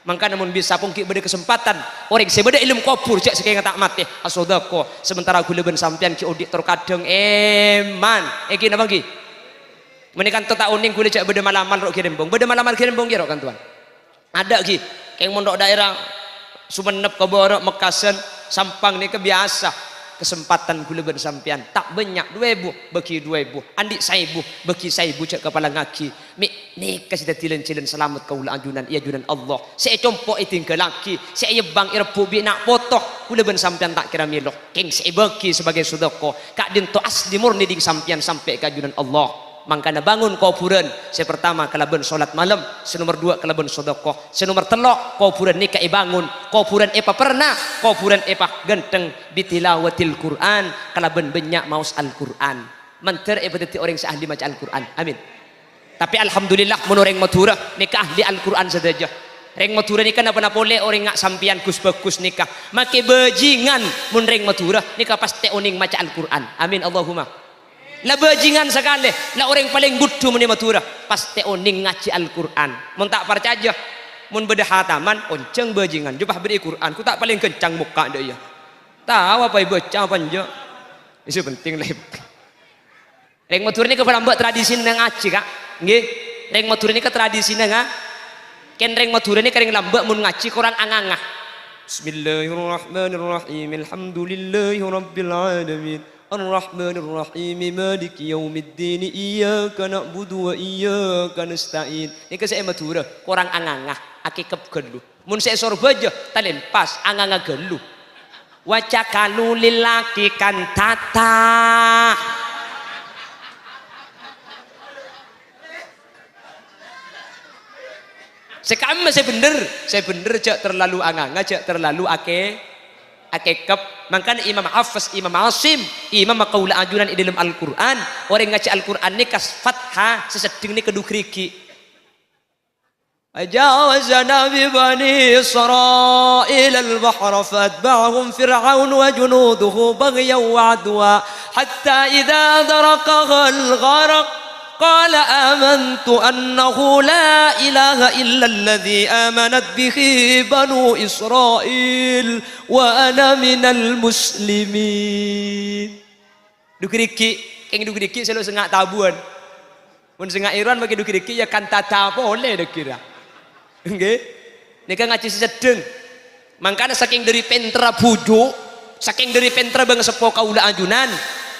mangka namun bisa pun ki beda kesempatan orang sebeda ilmu kubur cek sekaya tak mati asodako sementara kula ben sampian ki audit terkadang eman iki napa ki menikan tak uning kula cek beda malamal rok kirembong beda malamal kirembong ki rok kan tuan ada ki keng mondok daerah Sumenep Keborok Mekasen Sampang ni kebiasa kesempatan kula ben sampian tak banyak 2.000 bagi 2.000 andik 1.000 bagi 1.000 cek kepala ngaki mi ni kasih tilen-tilen selamat kaula ajunan iya ajunan Allah saya compok iting ke laki saya bang irpu bi nak potoh kula ben sampian tak kira milok keng saya bagi sebagai sedekah kak dinto asli murni ding sampian sampai ke ajunan Allah mangkana bangun kuburan saya pertama kalaban solat malam senomor 2 kalaban sedekah senomor 3 kuburan nikah bangun kuburan epa pernah kuburan epa genteng bitilawatil Quran kalaban banyak maus Al-Quran menter epa detik orang seahli baca Al-Quran amin tapi alhamdulillah menoreng matura nikah ahli Al-Quran saja reng matura nikah napa boleh orang ngak sampian kus bagus nikah make bajingan mun reng matura nikah pasti oning maca Al-Quran amin Allahumma lah bajingan sekali lah orang paling gudu meni matura pasti oning ngaji Al-Quran mun tak percaya mun beda hataman onceng bajingan jupah beri Quran ku tak paling kencang muka dia ya tahu apa baca apa enggak itu penting lah reng matura ni kepada mbak tradisi nang ngaji kak nggih reng matura ni ke tradisi nang ken reng matura ni kering lambak mun ngaji kurang angangah Bismillahirrahmanirrahim alhamdulillahirabbil alamin Ar-Rahman Ar-Rahim Maliki Yaumiddin Iyyaka na'budu wa iyyaka nasta'in ini saya matura kurang angangah akikep gelu mun saya sorba aja talen pas angangah gelu waca kalu lilaki kantata sekarang saya bener cak terlalu angangah cak terlalu akekep makanya Imam Hafiz Imam Asim Imam makaula ajunan di dalam Al-Quran orang ngaji Al-Quran ni kas fathah seseding ni kedua kriki ajawazana bi bani Israil al-bahra fatba'ahum fir'aun wa junuduhu baghyan wa adwa hatta idha adrakaha al-gharaq قال آمنت أنه لا إله إلا الذي آمنت به بنو إسرائيل وأنا من المسلمين dukriki keng dukriki selalu sengak tabuan mun sengak iran bagi dukriki ya kan tata boleh dikira nggih nika ngaji sedeng mangkana saking dari pentra bujuk saking dari pentra bang sepo kaula ajunan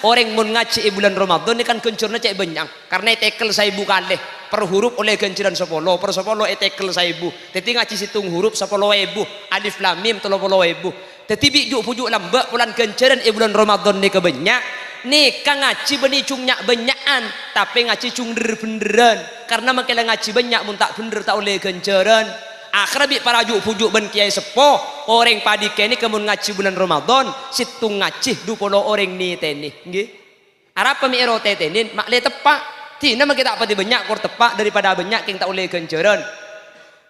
orang mun ngaji bulan Ramadan ini kan kencurnya cek banyak karena tekel 1.000 kalih per huruf oleh kenciran 10 per 10 tekel 1.000 jadi ngaji situng huruf 10.000 alif lam mim 30.000 jadi bijuk pujuk lambak bulan kenciran bulan Ramadan ini kebanyak nih kan ngaji benicungnya banyakan tapi ngaji cung beneran karena makin ngaji banyak mun tak bener tak oleh kenciran akhirnya bi para juk pujuk ben kiai sepo orang padi kene kemun ngaji bulan Ramadan situng ngaji 20 orang ni teni nggih arep mi ero tetenin mak le tepak tina mak kita pati banyak kor tepak daripada banyak king tak oleh kenceran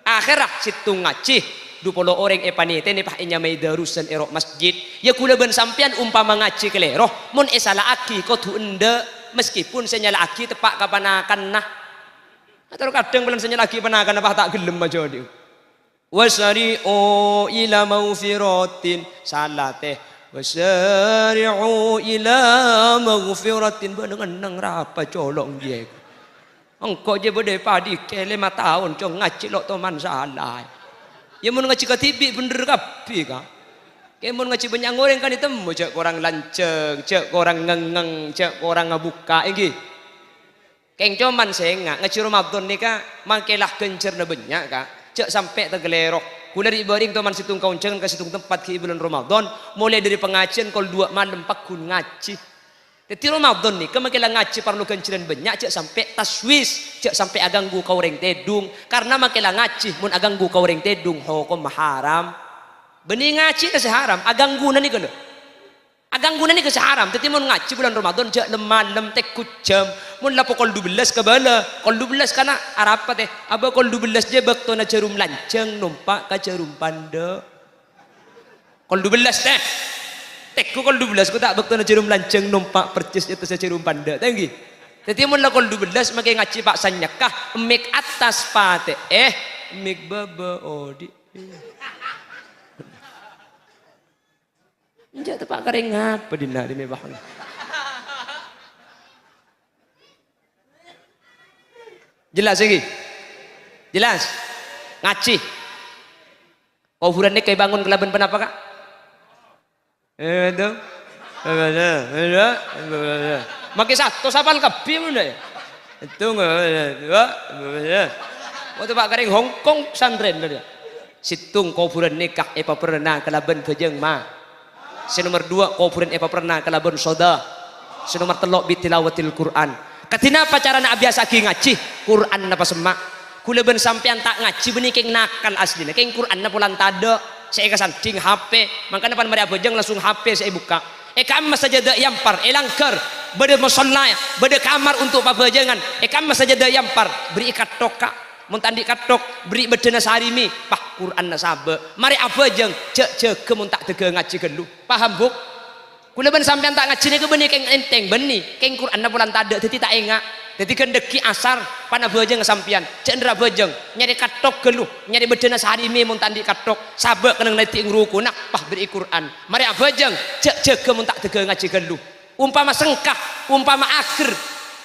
akhirah situng ngaji 20 orang epani teni pah inya mai darusan ero masjid ya kula ben sampean umpama ngaji keleroh mun esala aki kudu ende meskipun saya nyala aki tepak kapanakan nah atau kadang bulan saya nyala aki panakan apa tak gelem aja dia wasari'u ila maghfiratin salah teh wasari'u ila maghfiratin dengan nang rapa colong dia engkau je berde padi ke 5 tahun cong ngaji lok toman salah ya mun ngaji katibi bener kapi ka ke mun ngaji banyak goreng kan ditemu cek orang lanceng cek orang ngengeng cek orang ngabuka iki keng coman senga ngaji Ramadan ni ka mangkelah kencer na banyak ka cek sampai tergelerok kula di baring teman situng kaunceng ke situng tempat ke bulan Ramadan mulai dari pengajian kol 2 malam pakun ngaji jadi Ramadan ni kemakilah ngaji perlu kenciran banyak cek sampai taswis cek sampai aganggu kau reng tedung karena makilah ngaji mun aganggu kau reng tedung hukum haram benih ngaji ke haram aganggu nani kalau aganggu nani ke haram jadi mun ngaji bulan Ramadan cek malam tekut jam mun lapo kol 12 ke bala kol 12 karena arapa teh aba kol 12 je bakto na cerum lanceng numpak ka cerum panda kol 12 teh tekku kol 12 ku tak bakto na cerum lanceng numpak percis itu sa cerum panda tenggi jadi mun la kol 12 make ngaji pak sanyakah mik atas pate mik baba odi Enjak tepak kering apa dina di mebah. Jelas lagi? Jelas? Ngaji. Kuburan ni kayak bangun kelaban penapa kak? Itu. Makai satu sapal kapi mana ya? Itu enggak. Waktu pak kering Hongkong santren dia. Situng kuburan nikah apa pernah kelaban bejeng mah. Nomor 2 kuburan apa pernah kelaban soda. Nomor 3 bitilawatil Quran. Katina apa cara nak biasa ki ngaji Quran napa semak kula ben sampean tak ngaji benih keng nakal aslinya keng Quran napa lan tada saya kasanding HP makanya pan mari abojeng langsung HP saya buka kam sajadah yampar langker bade musalla bade kamar untuk pabojengan kam sajadah yampar beri ikat toka mun tandi katok beri bedena sarimi pah Quran na sabe mari abojeng cek mun tak tege ngaji gelu paham buk kula ben sampean tak ngaji niku benih keng enteng benih keng Quran napa lan tada dadi tak engak dadi kendeki asar pana bojeng sampean cendera bojeng nyari katok geluh nyari bedena sarimi mun tandi katok sabe keneng neti ngruku nak pah beri Quran mari abojeng cek mun tak tege ngaji gelu umpama sengkah umpama akhir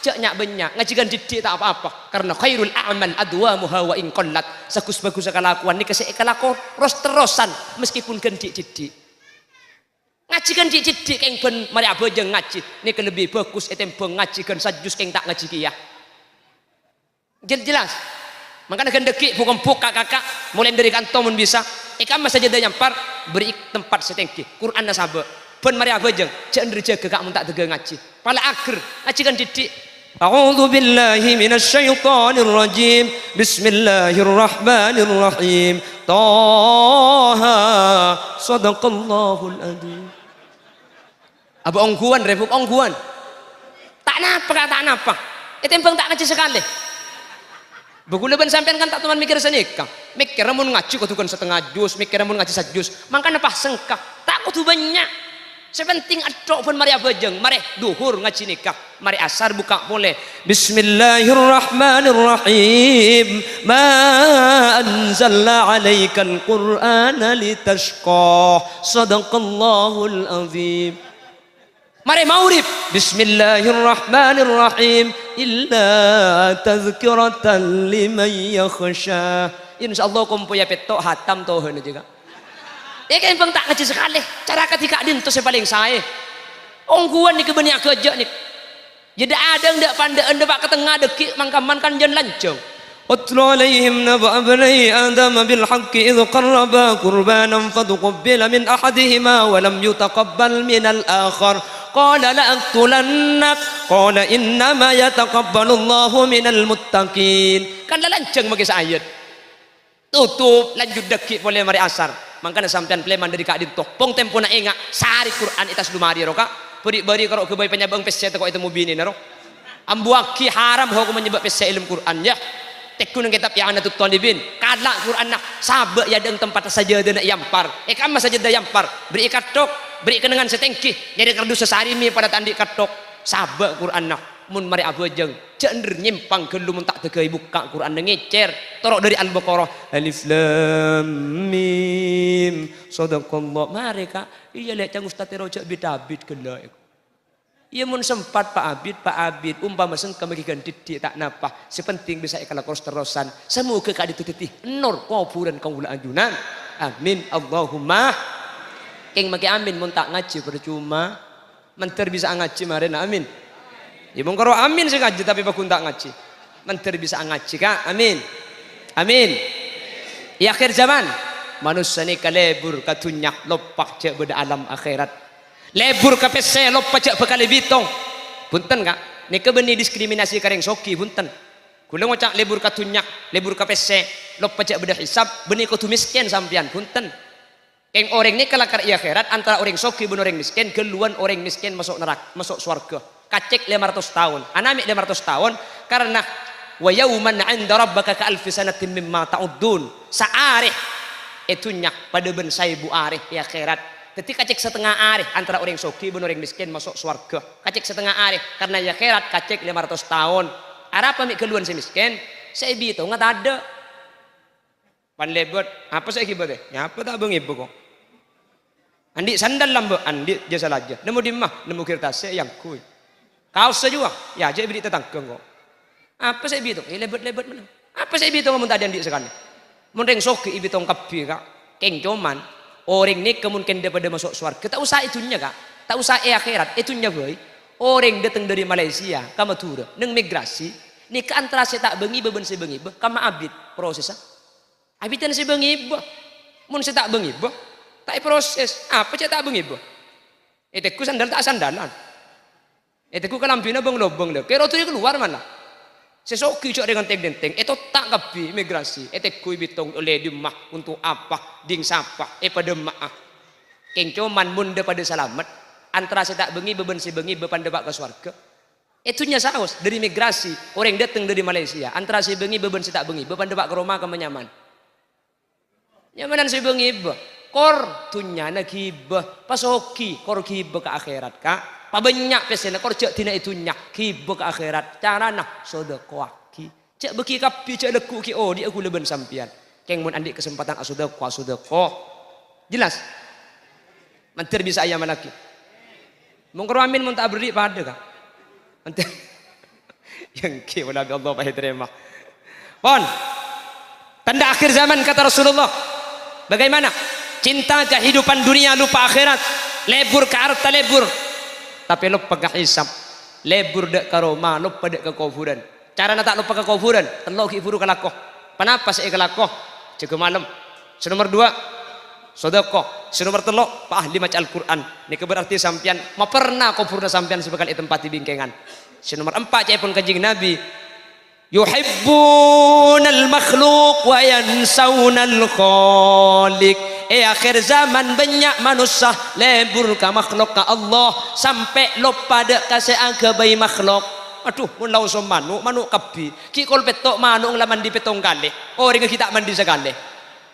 cek nyak benyak ngajikan didik tak apa-apa karena khairul a'mal adwamuha wa in qallat sakus bagus kelakuan ni kesek kelakon terus-terusan meskipun gendik-didik ngajikan didik keng ben mari abojeng ngaji ni lebih bagus etembong ngajikan sajus keng tak ngaji kiyah jelas makanya gendeki bukan buka kakak mulai dari kantong mun bisa ikam saja nyampar beri tempat setengki Quran nasabe ben mari abojeng cek nderja gak mun tak tege ngaji pala akhir ngajikan didik A'udzu billahi minasyaitonir rajim. Bismillahirrahmanirrahim. Taha sadaqallahul adzim. Apa ongguan rebuk ongguan. Tak napa. Etempeng tak ngaji sekali. Begula ben sampean kan tak teman mikir senikah. Mikir mun ngaji kudu setengah juz, mikir mun ngaji sajus. Mangkana pas sengkah. Tak kudu banyak. Sepenting adok pun mari abojeng, mari duhur ngaji nikah, mari asar buka boleh. Bismillahirrahmanirrahim. Ma anzalna 'alaikal Qur'ana litashqa. Shadaqallahul azim. Mari maurib. Bismillahirrahmanirrahim. Illa tazkiratan liman yakhsha. Insyaallah kumpuya petok hatam tohen juga. Kan bang tak ngaji sekali cara ketika din tu saya paling saya ongguan ni kebanyak kerja ni jadi ada ndak pandai anda pak ketengah deki mangkaman kan jan lancung utlu alaihim naba bani adam bil haqqi idh qarraba qurbanan fatuqabbala min ahadihima wa lam yutaqabbal min al akhar qala la aqtulannak qala innama yataqabbalu Allahu minal muttaqin kan lancung bagi ayat tutup lanjut deki boleh mari asar mangkana sampean pleman dari kak din topong tempo na enga sari Quran itas lumari ro kak beri karo ke boy penyabang pesse ko itu mubini naro ambuaki haram ho ko menyebab pesse ilmu Quran ya tekun ng kitab yang anatut talibin kala Quran nak sabe ya deng tempat saja dena yampar kam saja da yampar beri katok beri kenangan setengki jadi kardus sesari mi pada tandi katok sabe Quran nak mun mari abojeng Cender nyimpang gelum tak tegai buka Quran ngecer torok dari Al-Baqarah Alif Lam Mim Sadaqallah mari Kak iya lek cang ustaz rojak bidabit kena iya mun sempat Pak Abid umpama sengka magi didik tak napa sepenting bisa ikala terus-terusan semoga Kak ditutiti nur kuburan kaula anjunan amin Allahumma keng magi amin mun tak ngaji percuma menter bisa ngaji maren amin. Ya mongkoro amin sih ngaji tapi bakun tak ngaji. Menteri bisa ngaji Kak. Amin. Amin. Di akhir zaman manusia ni kalebur katunyak lopak cek beda alam akhirat. Lebur ka pese lopak cek bekali bitong. Punten Kak. Ni kebeni diskriminasi kareng soki punten. Kula ngocak lebur katunyak, lebur ka pese lopak cek beda hisab beni kutu miskin sampian punten. Keng orang ni kelakar i akhirat antara orang soki ben orang miskin keluan orang miskin masuk neraka, masuk surga. Kacek 500 tahun anami 500 tahun karena wa yauman 'inda rabbaka ka alfi sanatin mimma ta'uddun saarih itunya pada ben 1000 arih ya akhirat ketika cek setengah arih antara orang soki ben orang miskin masuk surga kacek setengah arih karena ya akhirat kacek 500 tahun arah pamik keluan si miskin saya bito ngat ada pan lebet apa saya kibet ya apa tak bengi kok andi sandal lambe andi jasa laja nemu di mah nemu kertas yang kuy kau sejuang, ya jadi beri tetangga kok. Apa saya bitung? Lebet mana? Apa saya bitung kamu tadi andi sekali? Mending soki ibitong kapi Kak. Keng cuman orang ni kemungkinan daripada masuk surga. Tak usah itunya Kak. Tak usah akhirat. Itunya boy. Orang datang dari Malaysia, kamu turun, neng migrasi. Ni ke antara saya tak bengi beben saya bengi, kamu abit prosesnya. Abitan saya bengi, mun saya tak bengi, tak proses. Apa saya tak bengi? Eteku sandal tak sandalan. Eteku kalampina bang lobang le. Kero tu dia keluar mana? Sesoki cok dengan teng-teng. Itu tak kapi imigrasi. Eteku bitong oleh di mah untuk apa? Ding sapa? Pada maah. Keng cuman munda pada selamat. Antara saya tak bengi beben si bengi bepan debak ke surga. Itunya saus dari imigrasi. Orang datang dari Malaysia. Antara si bengi beben si tak bengi bepan debak ke rumah ke menyaman. Nyamanan si bengi kor tunya nak hibah pasoki kor hibah ke akhirat Kak. Pabanyak pesena korja tina itu nyak kibo ke akhirat cara nak sedekah ki cek beki kapi cek leku ki oh dia aku leben sampian keng mun andi kesempatan sedekah jelas mantir bisa ayam lagi mongkro amin mun tak beri pada Kak mantir yang ki wala Allah pahe terima pon tanda akhir zaman kata Rasulullah bagaimana cinta kehidupan dunia lupa akhirat lebur ke harta lebur tapi lupa ke hisab lebur dek ke Roma lupa dek ke kuburan cara nak tak lupa ke kuburan telok iburu kalakoh kenapa saya kalakoh jaga malam nomor 2 sedekah nomor 3 pak ahli maca Al-Quran ini berarti sampian ma pernah kuburna sampian sebekal tempat di bingkengan nomor 4 cai pun kanjeng Nabi yuhibbunal makhluk wa yansaunal khaliq akhir zaman banyak manusia lebur ke makhluk ke Allah sampai lupa dek kasih agabai makhluk aduh mun lau so manuk kapi ki kol petok manuk laman di petong kali orang kita mandi sekali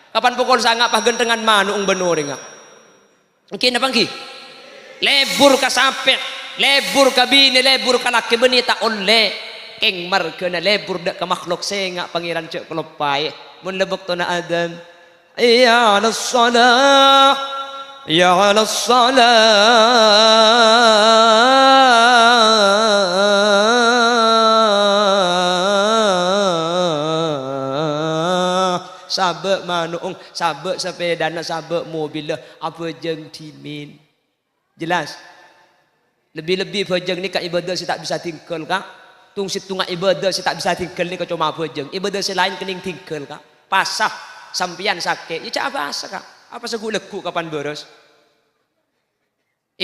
kapan pukul sangat pah gentengan manuk benoring mungkin apa ki lebur ke sampai lebur ke bini lebur ke laki beni tak oleh keng marga na lebur dek ke makhluk senga pangeran cek kelopai mun lebok to na Adam ya ala salah ya ala salah sabek manung sabek sepeda sabek mobil apa jeng timin jelas lebih-lebih bajeng ni kat ibadah saya tak bisa tinggal Kak tung situnga ibadah saya tak bisa tinggal ni kau cuma bajeng ibadah saya lain kening tinggal Kak pasah sampian sakit ya cak apa asa Kak apa segulekku kapan beres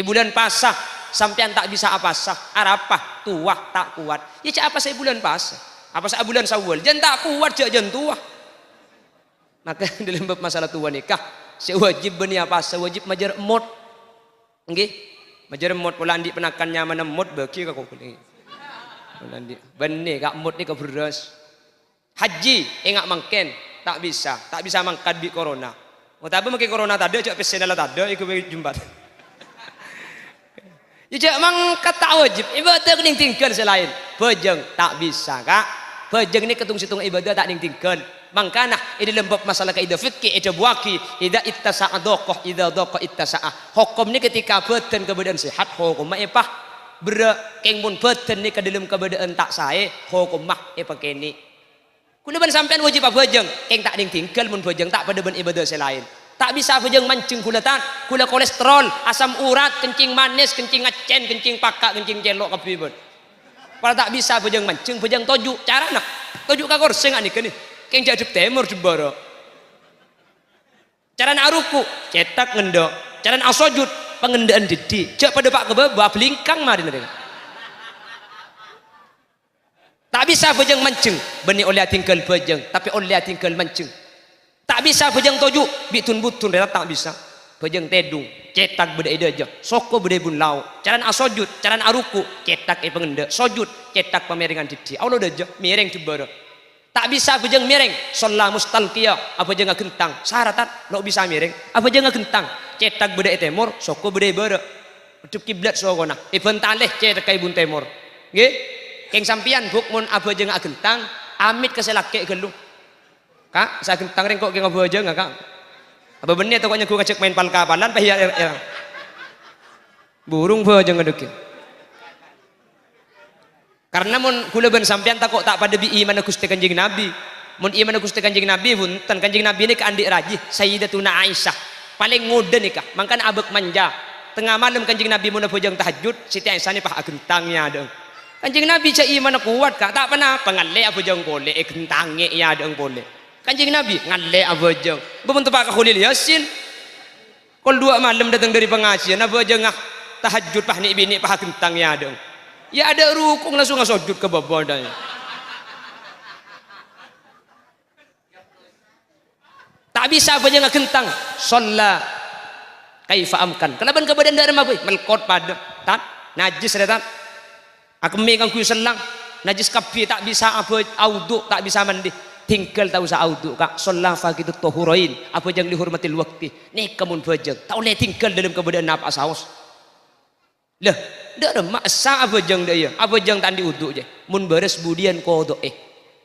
bulan pasah sampian tak bisa apa sah arapah tua tak kuat ya cak apa saya bulan pasah apa saya bulan Syawal jan tak kuat jan tua maka dalam bab masalah tua nikah saya wajib beni apa saya wajib majar emot nggih majar emot pula andi penakan nyaman emot bagi kak kuning andi beni kak emot ni keberas haji enggak mangken tak bisa mangkat di corona tapi makin corona tadi cak pesen lah tadi ikut jumpat Jejak mangkat tak wajib ibadah kening tinggal selain bejeng tak bisa kak. Bejeng ni ketung situng ibadah tak ning tinggal. Mangkana ini lembab masalah kaidah fikih ida buaki ida ittasa'a dokoh ida dokoh ittasa'a. Hukum ni ketika badan keadaan sehat hukum mah epah berak keng mun badan ni ke dalam keadaan tak sae hukum mah epah kene. Kula ban sampean wajib apa bejeng keng tak ning tinggal mun bejeng tak pada ben ibadah selain. Tak bisa bejeng mancing kula tan kula kolesterol asam urat kencing manis kencing ngacen kencing pakak kencing celok kabeh ben. Kalau tak bisa bejeng mancing bejeng toju cara nak toju ka korseng ani kene keng jaduk temur jebara. Cara aruku cetak ngendok, cara asojud pengendaan didi. Jak pada pak kebaba belingkang mari mereka. Tak bisa bejeng mancing, beni oleh tinggal bejeng, tapi oleh tinggal mancing. Tak bisa bejeng toju, bitun butun rela tak bisa. Bejeng tedung, cetak beda aja. Soko beda bun lau. Cara asojud, cara aruku cetak pengendak, sojud cetak pemeringan didi. Allah aja miring jebara. Tak bisa bejeng miring, sholat mustalqiyah, apa jangan gentang, syaratan, lo bisa miring, apa jangan gentang, cetak beda temur, soko beda beda, ucup kiblat soko nah, ibn taleh cetak kai bun temur, gih, keng sampian buk mun apa jangan gentang, amit keselake gelu, kak, saya gentang ring kok keng apa jangan kak, apa benih atau koknya gue ngajak main pal kapalan, pahiyah, burung apa jangan deket. Karena mun kula ben sampean takok tak pada bi iman Gusti Kanjeng Nabi. Mun iman Gusti Kanjeng Nabi punten Kanjeng Nabi ini ke andik rajih Sayyidatuna Aisyah. Paling ngode nikah, mangkan abek manja. Tengah malam Kanjeng Nabi mun bojong tahajud, Siti Aisyah ni pah gentangnya deung. Kanjeng Nabi cak iman kuat kak, tak pernah pengalle bojong kole gentange ya deung kole. Kanjeng Nabi ngalle bojong. Bebentuk Pak Khalil Yasin. Kol 2 malam datang dari pengajian bojong tahajud pah ni bini pah gentangnya deung. Ya ada rukung langsung ngasojud ke bawah dah. Tak bisa apa jangan gentang. Sholat kaifa amkan. Kelaban ke badan darah mabui melkot pada tat najis ada tat. Aku megang kuyu selang najis kapi tak bisa apa audu tak bisa mandi. Tinggal tahu sa audu kak. Sholat fakitu tohurain apa jangan dihormatil waktu. Nih kamu bajang. Tak boleh tinggal dalam keadaan apa saus. Lah, dak ada maksa apa jang dia, apa jang tandi uduk je. Mun beres budian kodok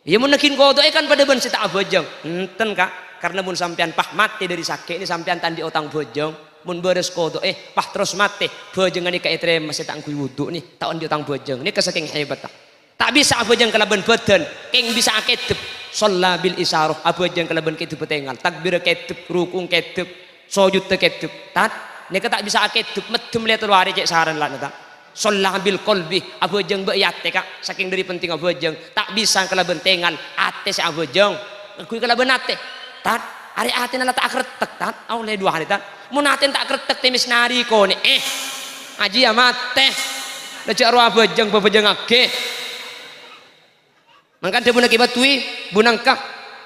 Ya mun nakin kodok kan pada ben sita apa jang. Enten kak, karena mun sampean pah mati dari sakit ini sampean tandi otang bojong. Mun beres kodok pah terus mati. Bojong ni kayak terem masih tak angkui uduk ni, tak on di otang bojong. Ni kesaking hebat tak. Tak bisa apa jang kelaban badan, keng bisa akedep. Sholat bil isaroh, apa jang kelaban kedep petengal. Takbir kedep, rukung kedep, sujud kedep. Tat. Nika tak bisa akedep medem lihat luar cek saran lah nata. Sholat bil kolbi apa jeng be'yate kak saking dari penting apa jeng tak bisa kalau bentengan ate si apa jeng kui kalau benate tat hari ate nala tak kretek tat awalnya 2 hari tat mun ate tak kretek temis nari ko ni aji amate lecek ruah apa jeng age mangkan dia bunak ibatui bunangkah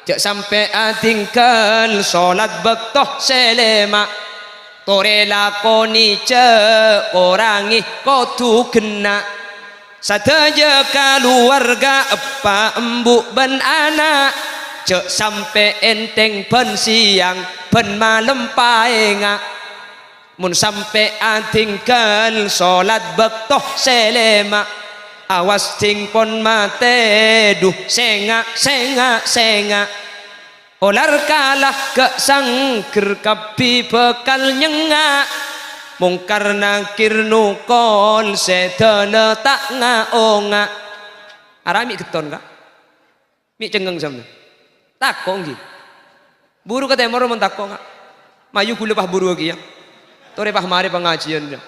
cek sampai atingkan sholat bektoh selema tore lakoni ce orangi kotu kena sateja keluarga apa embuk ben anak cek sampai enteng pen siang pen malam paenga mun sampai atingkan sholat bektoh selema awas ting pon mate duh senga olar kalah ke sangker kapi bekal nyengak mungkar nakir nukol setana tak ngaonga arami keton kak mi cenggeng sampe takong gi buru kata moro mon takong kak mayu kula pah buru gi ya tore pah mari pengajian ya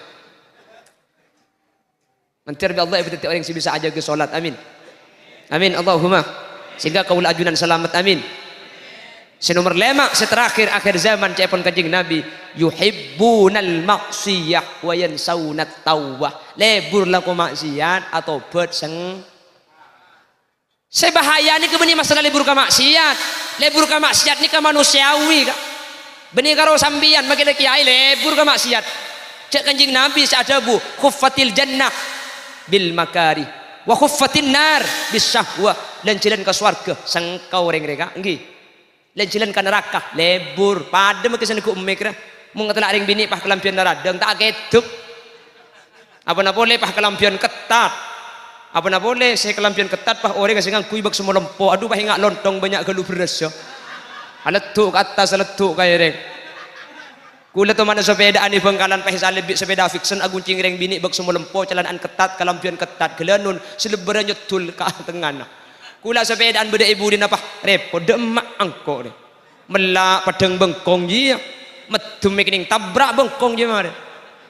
mentir bi Allah ibtitik orang yang bisa aja ke salat amin amin Allahumma sehingga kaul ajunan selamat amin. Senomor 5 seterakhir akhir zaman cepon kanjeng Nabi yuhibbunal maksiyah wa yansawunat tawbah lebur laku maksiat atau bet seng sebahaya ni kebeni masalah lebur ke maksiat ni ke manusiawi kak beni karo sambian bagi kiai lebur ke maksiat cek kanjeng Nabi seadabu khuffatil jannah bil makari wa khuffatin nar bis syahwah dan jalan ke swarga sengkau reng reka nggih jalan ke neraka lebur pada makisan ku umik ra mung ngatela ring bini pah kelampian radang tak kedup Apa na boleh pah kelampian ketat. Apa na boleh saya kelampian ketat pah orang kasih ngangkui bak semua lempo. Aduh pah ingat lontong banyak gelu beres yo. Aletuk ke atas aletuk kaya reng. Kula tu mana sepeda ani bengkalan pah salib sepeda fiction agun cingreng bini bak semua lempo celanaan ketat kelampian ketat gelanun seleberan nyetul ka tengana. Kula sepedaan beda ibu dina pah repot demak angko deh. Melak padang bengkong dia. Metu mekining tabrak bengkong dia mare.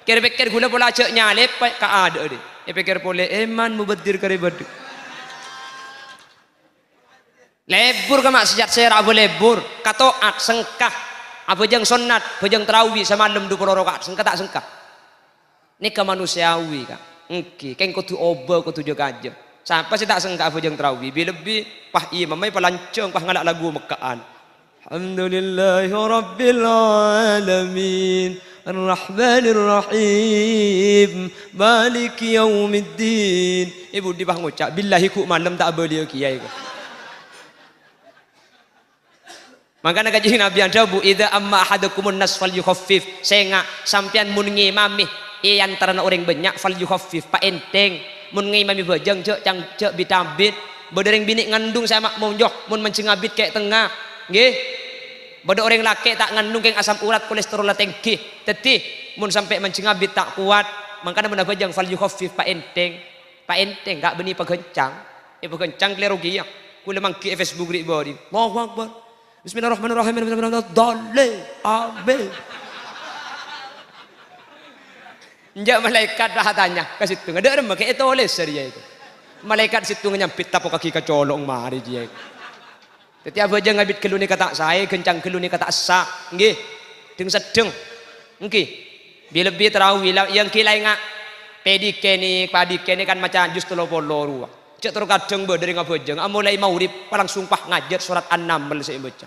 Kira pikir gula pola cek nyalep ka ada deh. Ya pikir boleh eman mubadir kare badu. Lebur ke maksiat saya rabu lebur, katoat sengkah. Apa jeng sunat, apa jeng terawih semalam 20 rakaat, sengkah tak sengkah. Ini ke manusiawi kak. Engki, keng kudu oba kudu jaga aja. Siapa sih tak sengkah apa jeng terawih? Lebih pah imam mai palancong pah ngalak lagu Mekkaan. Alhamdulillahi rabbil alamin. Ar-Rahmanir Rahim Maliki Yaumiddin. Ibu di bah ngucap billahi ku malam tak boleh kiai ku. Makanya kajian Nabi ada bu idza amma ahadukumun nas fal yukhaffif. Senga sampean mun ngimami antara orang banyak fal yukhaffif pa enteng mun ngimami bajang cek cang cek bitabit bedereng bini ngandung sama monjok mun mencengabit kayak tengah nggih. Bodo orang laki tak ngandung keng asam urat kolesterol tinggi tetih mun sampai mencengabit tak kuat makanya mana bajang fal yukhaffif pa enteng gak beni pagencang pagencang klerogi ya kula mangki Facebook ri body Allahu akbar bismillahirrahmanirrahim dalil amin njak malaikat dah tanya ke situ ada remah kayak tulis dia itu malaikat situ nyampit tapo kaki kecolong mari dia itu. Setiap aja ngabit keluni kata saya, kencang keluni kata sa, nggih, deng sedeng, nggih. Bila lebih terawih yang kilai ngak, pedike ni, padike ni kan macam jus telo polo ruah. Cek terkadang berdiri ngabojeng, amulai maurib, palang sumpah ngajar surat An-Naml saya baca.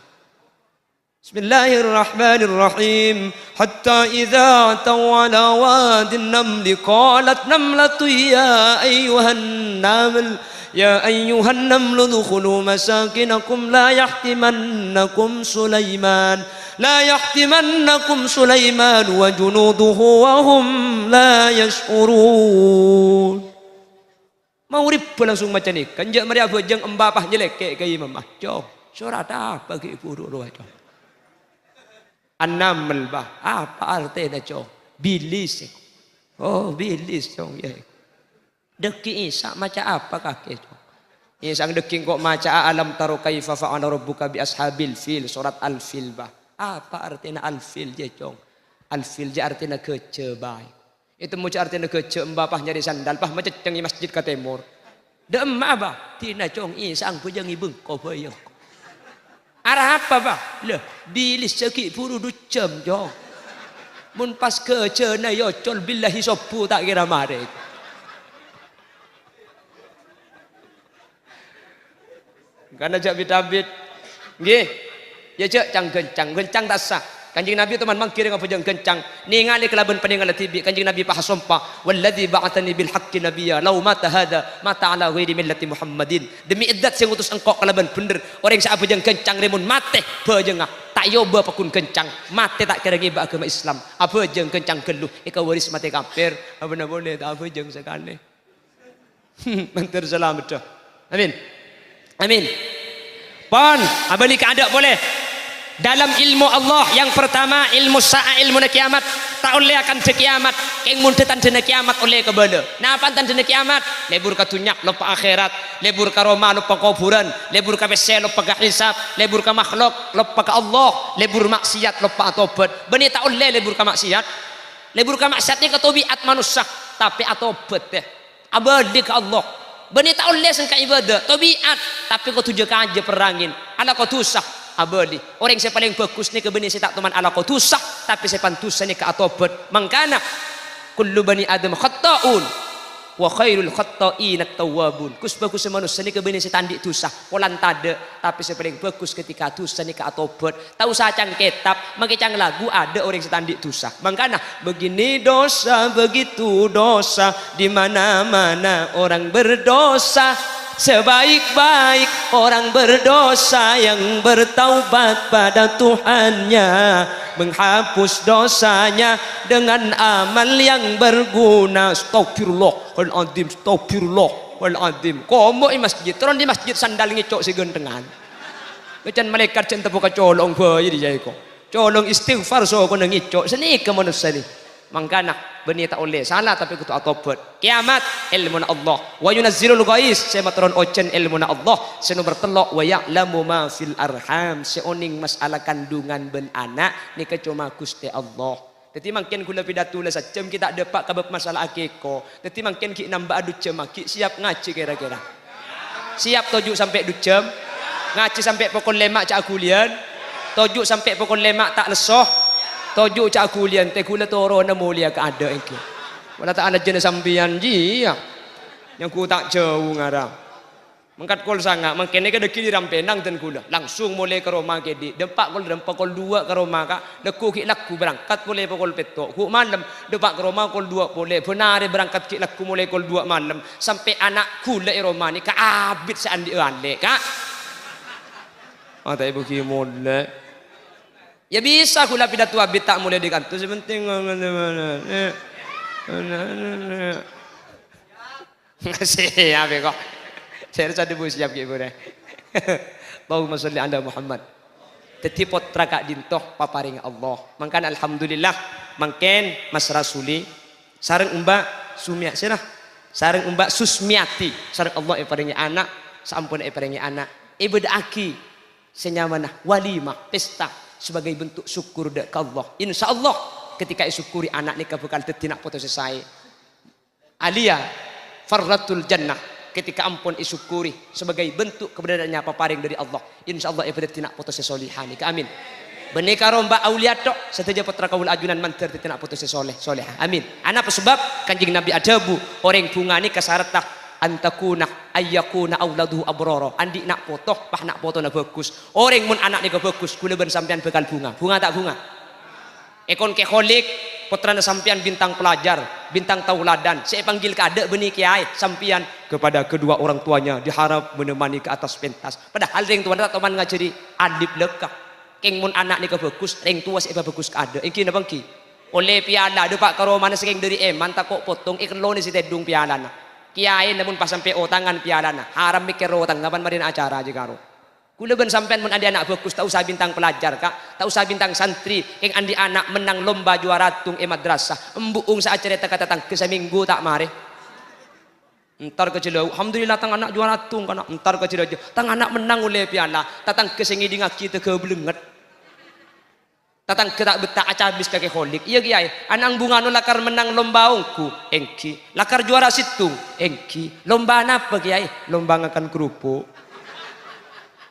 Bismillahirrahmanirrahim. Hatta idza tawala wadin namli qalat namlatu ya ayyuhan naml. يا أيها النمل ادخلوا مساكنكم لا يحطمنكم سليمان وجنوده وهم لا يشعرون. Maurib langsung macam ni. Kanjak Maria bojeng embapah jelek ke imam. Coh, surat apa ke ibu dulu aja. An-Naml bah. Apa artinya coh? Bilis. Oh, bilis coh ya. Deki Isa macam apa kaki itu? Isa deki kok macam alam taru kaifa fa'ala rabbuka bi ashabil fil surat al-fil bah. Apa artinya al-fil je cong? Al-fil je artinya kece baik. Itu muca artinya kece embapah nyari sandal pah macam cengi masjid ke timur. De emma bah tina cong Isa ang pujang ibeng ko payang. Arah apa bah? Leh bilis seki puru ducem cong. Mun pas kece na yo col billahi sopu tak kira mare. Karena jak bitabit, nggih, ya cek gencang tak sah. Kanjeng Nabi teman mangkir dengan pujang gencang. Ningali kelaban peninggal tibi. Kanjeng Nabi pah sumpah, walladzi ba'atsani bil haqqi nabiyya, law mata hada mata ala ghairi millati Muhammadin. Demi iddat sing utus engkau kelaban bener. Orang sak pujang gencang remun mate bajeng tak yoba pakun kencang mate tak kira ngiba agama Islam. Apa jeung kencang geluh ika waris mate kafir. Apa boleh tak apa jeung sekali. Mantar selamat dah. Amin. Amin. Pon, abalik ada boleh. Dalam ilmu Allah yang pertama ilmu sa'a ilmu kiamat. Tak oleh akan kiamat. Keng muntetan dina kiamat oleh kebala. Nah apa tan dina kiamat? Lebur ka tunyak lupa akhirat, lebur ka roma lupa kuburan, lebur ka bese lupa ka hisab, lebur ka makhluk lupa ka Allah, lebur maksiat lupa tobat. Bani tak oleh lebur ka maksiat. Lebur ka maksiat ni ka tabiat manusia, tapi atobat teh. Abadi ka Allah. Bani tak oleh sangka ibadah, tabiat, tapi kau tujuh aja perangin. Ala kau tusah abadi. Orang yang paling bagus ni ke bani saya tak teman ala kau tusah, tapi saya pantusan ni ke atobat. Mangkana kullu bani Adam khata'un wa khairul khata'in at-tawwabun. Kus bagus manusia ni ke bani saya tandik tusah, polan tade, tapi saya paling bagus ketika tusah ni ke atobat. Tahu sacang kitab, makicang lagu ada orang yang tandik tusah. Mangkana begini dosa, begitu dosa, di mana-mana orang berdosa. Sebaik-baik orang berdosa yang bertaubat pada Tuhannya. menghapus dosanya dengan amal yang berguna. Astagfirullahaladzim, astagfirullahaladzim. Komo di masjid, terus di masjid sandal ngicok si gentengan. Macam malaikat cinta buka colong bayi di jaya ko. Colong istighfar so ko ngicok seni ke manusia ni. Mangkana beni tak oleh salah tapi kutu atobat. Kiamat ilmu Allah. Wa yunazzilul ghais sematron ocen ilmu Allah. Seno bertelok wa ya'lamu ma fil arham. Seoning masalah kandungan ben anak ni cuma Gusti Allah. Jadi makin kula pidato la sacem kita dapat kabab masalah akiko. Jadi makin ki nambah adu cemaki siap ngaji kira-kira. Siap 7 sampai 2 jam. Ngaji sampai pukul 5 cak kulian. 7 sampai pukul 5 tak lesoh. 7 cak kulian teh kula toro na mulia ka ada iki. Wala tak ana jenis sampian ji ya. Yang ku tak jauh ngarang. Mangkat kol sanga mangkene ke deki rampenang ten kula. Langsung mulai ke rumah ke di. Dempak kol 2 ke rumah ka. Deku ki laku berangkat mulai pukul 7. Ku malam depak ke rumah kol 2 boleh. Benar berangkat ki laku mulai kol 2 malam sampai anak kula i rumah ni ka abit seandi ande ka. Ada ibu ki mulai. Ya bisa kula pidato abit tak mulai di kantor sepenting ngasih apa kok saya rasa debu siap gitu deh. Allahumma sholli ala Muhammad. Teti potra kak dintoh paparing Allah. Mangkan alhamdulillah mangken Mas Rasuli sareng Mbak Sumia sirah sareng Mbak Susmiati sareng Allah paringi anak sampun paringi anak ibadah aki senyamanah walimah pesta sebagai bentuk syukur ke Allah. Insya Allah ketika syukuri anak nikah bakal tidak putus selesai. Alia farratul jannah ketika ampun syukuri sebagai bentuk keberadaannya paparing dari Allah. Insya Allah ibadah tidak putus solihani. Amin. Benika romba aulia tok seteja putra kaul ajunan mantir tidak putus soleh. Amin. Anak sebab kanjeng Nabi adabu orang bunga ni kasarata antakuna ayyakuna auladuhu abrara andi nak potoh pah nak foto na bagus orang mun anak ni bagus kula ben sampean bekal bunga tak bunga ekon ke kholik putrana sampean bintang pelajar bintang tauladan saya panggil ke adek beni kiai sampean kepada kedua orang tuanya diharap menemani ke atas pentas padahal ring tuan tak teman ngajari adib lekah keng mun anak ni bagus ring tua saya bagus ke adek iki napa ki oleh piala depak karo mana saking dari eman tak kok potong ikan lo ni si tedung piala na kiai namun pas sampai tangan pialana haram mikir tanggapan marin acara aja karo kula ben sampean mun andi anak bagus tak usah bintang pelajar kak tak usah bintang santri yang andi anak menang lomba juara tung madrasah embuung saat cerita kata tang ke seminggu tak mare entar ke Cilewu alhamdulillah tang anak juara tung kana entar ke Cilewu tang anak menang oleh piala tatang ke sengi ngaki teu keblenget tatang ketak betak acabis kaki holik iya kiai anang bunga nu lakar menang lomba ongku engki lakar juara situng engki lomba apa kiai lomba ngakan kerupuk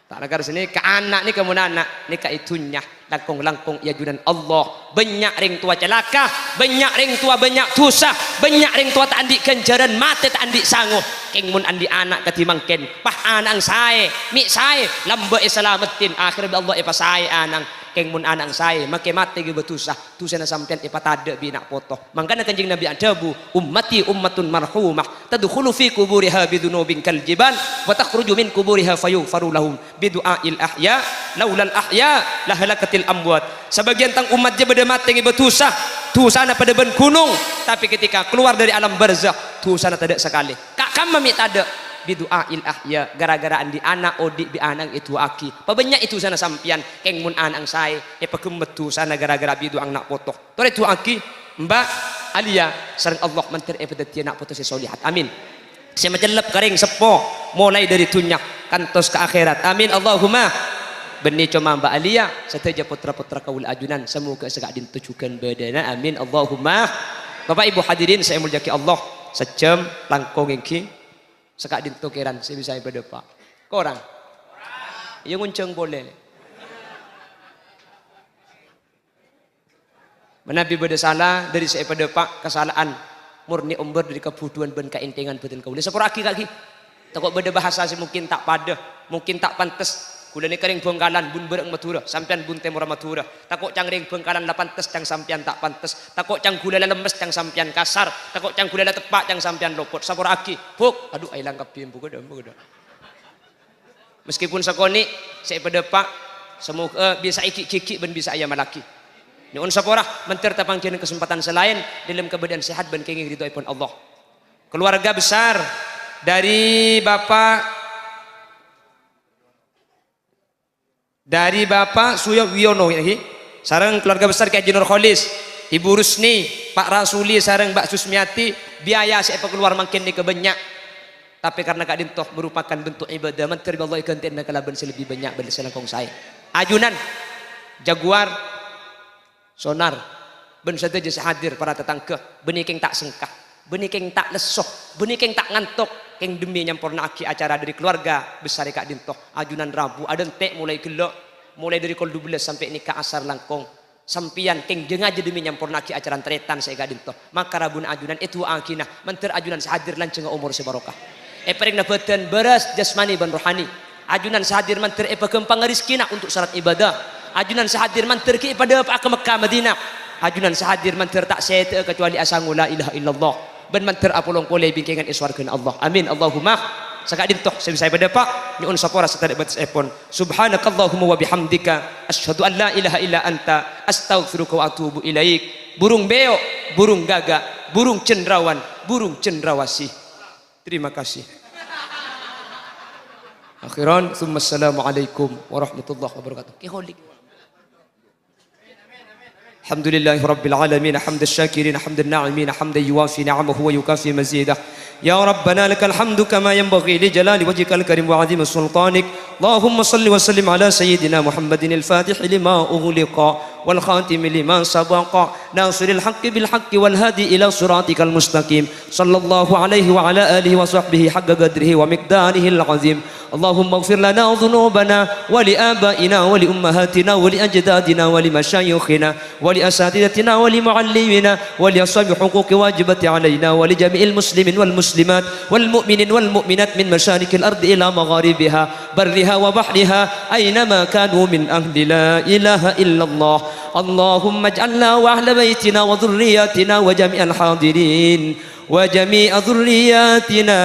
tak lakar sini ke anak ni kemun anak ni ka itunya langkong ya junan Allah banyak ring tua celaka banyak ring tua banyak dosa banyak ring tua tak andi kenjaran mate tak andi sanggup keng mun andi anak katimang ken pah anang sae mi sae lambe islamatin akhir Allah ipa sae anang keng mun anang saya make mate ge betusah tusana sampean ipatada bina potoh mangkana kanjeng Nabi adabu ummati ummatun marhumah tadkhulu fi kuburiha bidunubin kal jibal wa takhruju min kuburiha fayughfaru lahum bidu'ail ahya laulal ahya lahalakatil amwat sebagian tang umat je bade mate ge betusah tusana pada ben gunung tapi ketika keluar dari alam barzakh tusana tidak sekali kak kami tada bidu'ail ahya gara-gara andi anak odik bi anak itu aki pabanyak itu sana sampian keng mun anang saya pakemetu sana gara-gara bidu ang nak potoh tore itu aki Mbak Alia sareng Allah mentir pedetia nak potoh solihat amin saya majelep kering sepo mulai dari tunyak kantos ke akhirat amin Allahumma benih cuma Mbak Alia seteja putra-putra kaul ajunan semoga segak dintujukan badana amin Allahumma Bapak Ibu hadirin saya mulyaki Allah sejam langkong iki sekak dintukiran saya bisa berdepak korang yang ngunceng boleh menabi beda salah dari saya berdepak kesalahan murni umber dari kebutuhan ben keintingan betul kau ini sepura aki kaki takut beda bahasa sih mungkin tak pada mungkin tak pantas kula ni kering bengkalan bun bereng matura sampean bun temura matura takut cangring bengkalan la pantes cang sampean tak pantes takut cang gula lemes cang sampean kasar takut cang gula tepak cang sampean lopot sapura aki huk aduh ai langkap piem buka dah meskipun sakoni saya pedepak semoga bisa iki kiki ben bisa ayam laki Nyuwun saporah mentir tapangkeun kesempatan selain dalam keadaan sehat ben kenging ridhoipun Allah. Keluarga besar dari Bapak Suyo Wiono ini, sareng keluarga besar Ki Haji Nur Kholis, Ibu Rusni, Pak Rasuli sareng Mbak Susmiati, biaya sepa keluar makin ni kebanyak. Tapi karena Kak Dintoh merupakan bentuk ibadah, mentir Allah gantian kalaban selebih banyak beli selangkong saya. Ajunan, Jaguar, Sonar, ben saja hadir para tetangga, benikeng tak sengkah, benikeng tak lesoh, benikeng tak ngantuk, keng demi nyampurna aki acara dari keluarga besar Kak Dintoh. Ajunan Rabu, ada entek mulai gelok, mulai dari kol 12 sampai nikah asar langkong. Sampian keng jengaja demi nyampurna aki acara tretan saya Kak Dintoh. Maka Rabun ajunan itu akinah, mentir ajunan sehadir lanceng umur sebarokah. Epereng badan beras jasmani ban rohani. Ajunan sehadir mentir kempang rizkina untuk syarat ibadah. Ajunan sehadir mentir ki pada Pak ke Mekah Madinah. Ajunan sehadir mentir tak sete kecuali asangu la ilaha illallah. Ben mentir apolong poleh bingkingan iswarkeun Allah. Amin Allahumma. Sakak dintoh saya pada Pak nyuun sapora satade batas epon. Subhanakallahumma wa bihamdika asyhadu an la ilaha illa anta astaghfiruka wa atubu ilaik. Burung beo, burung gagak, burung cendrawan, burung cendrawasih. Terima kasih. Akhiran, assalamualaikum warahmatullahi wabarakatuh. Kiholik. Alhamdulillahi rabbil alamin, hamdan syakirin, hamdan na'imin, hamdan yuwafi ni'amahu wa yukafi mazidah. Ya Rabbana lakal hamdu kama yanbaghi li jalali wajhikal karim wa 'azimi sultanik. Allahumma salli wa sallim ala sayyidina Muhammadin al-Fatih lima ughliqa wal khatim lima sabaqa nasiril haqqi bil haqqi wal hadi ila siratikal mustaqim. Sallallahu alaihi wa ala alihi wa sahbihi haqqa qadrihi wa miqdarihi al-'azim. Allahumma ighfir lana dhunubana wa li abaina wa li ummahatina wa li ajdadina wa li masyayikhina wa li asatidatina wa li muallimina wa li ashabi huquqi wajibati alaina wa li jami'il muslimin wal muslimat wal mu'minin wal mu'minat min masyarikil ardi ila magharibiha barriha wa bahriha aynama kanu min ahli la ilaha illallah. Allahumma ij'alna wa ahla baitina wa dhurriyyatina wa jami'al hadirin wa jami'a dhurriyyatina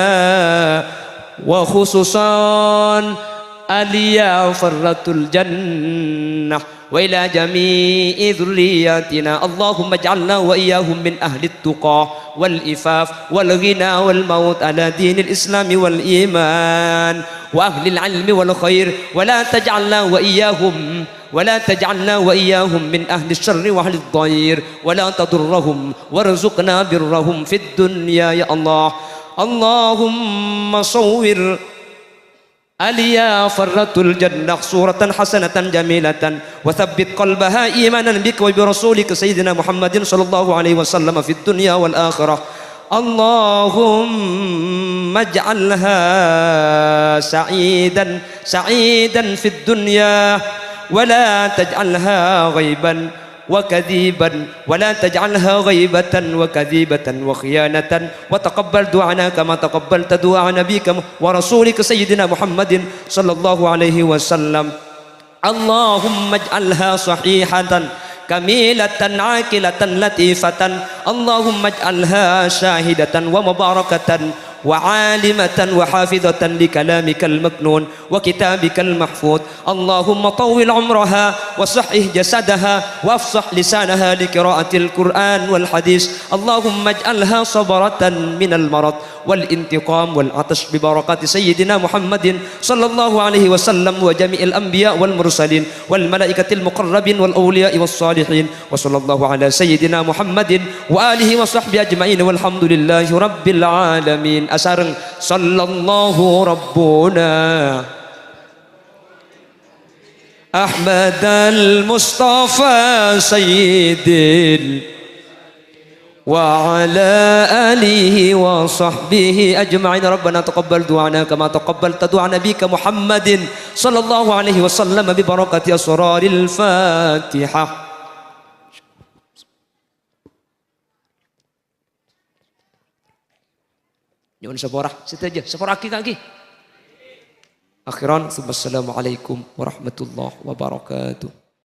wa khususan aliya farratul jannah wa ila jami'i dhurriyyatina. Allahumma ij'alna wa iyyahum min ahli at-tuqa wal ifaf wal ghina wal maut ala dinil islami wal iman wa ahli al-ilmi wal khair wa la taj'alna wa iyyahum ولا تجعلنا وإياهم من أهل الشر وأهل الضير ولا تضرهم وارزقنا برهم في الدنيا يا الله. اللهم صور أليا فرة الجنة صورة حسنة جميلة وثبت قلبها إيمانا بك وبرسولك سيدنا محمد صلى الله عليه وسلم في الدنيا والآخرة. اللهم اجعلها سعيدا في الدنيا ولا تجعلها غيبا وكذيبا ولا تجعلها غيبة وكذيبة وخيانة وتقبل دعانا كما تقبلت دعاء نبيك ورسولك سيدنا محمد صلى الله عليه وسلم. اللهم اجعلها صحيحة كميلة عاقلة لطيفة. اللهم اجعلها شاهدة ومباركة وعالمة وحافظة لكلامك المكنون وكتابك المحفوظ. اللهم طول عمرها وصحح جسدها وافصح لسانها لقراءة القرآن والحديث. اللهم اجعلها صبرة من المرض والانتقام والعطش ببركات سيدنا محمد صلى الله عليه وسلم وجميع الأنبياء والمرسلين والملائكة المقربين والأولياء والصالحين. وصلى الله على سيدنا محمد وآله وصحبه أجمعين والحمد لله رب العالمين. Asareng sallallahu rabbuna Ahmad al-Mustafa sayyidil wa ala alihi wa sahbihi ajma'in. Rabbana taqabbal du'ana kama taqabbalta du'a nabika Muhammadin sallallahu alaihi wasallam bi barakati asraril Fatihah. Nyuwun saporah, setuju, saporah lagi. Akhiran, assalamualaikum warahmatullahi wabarakatuh.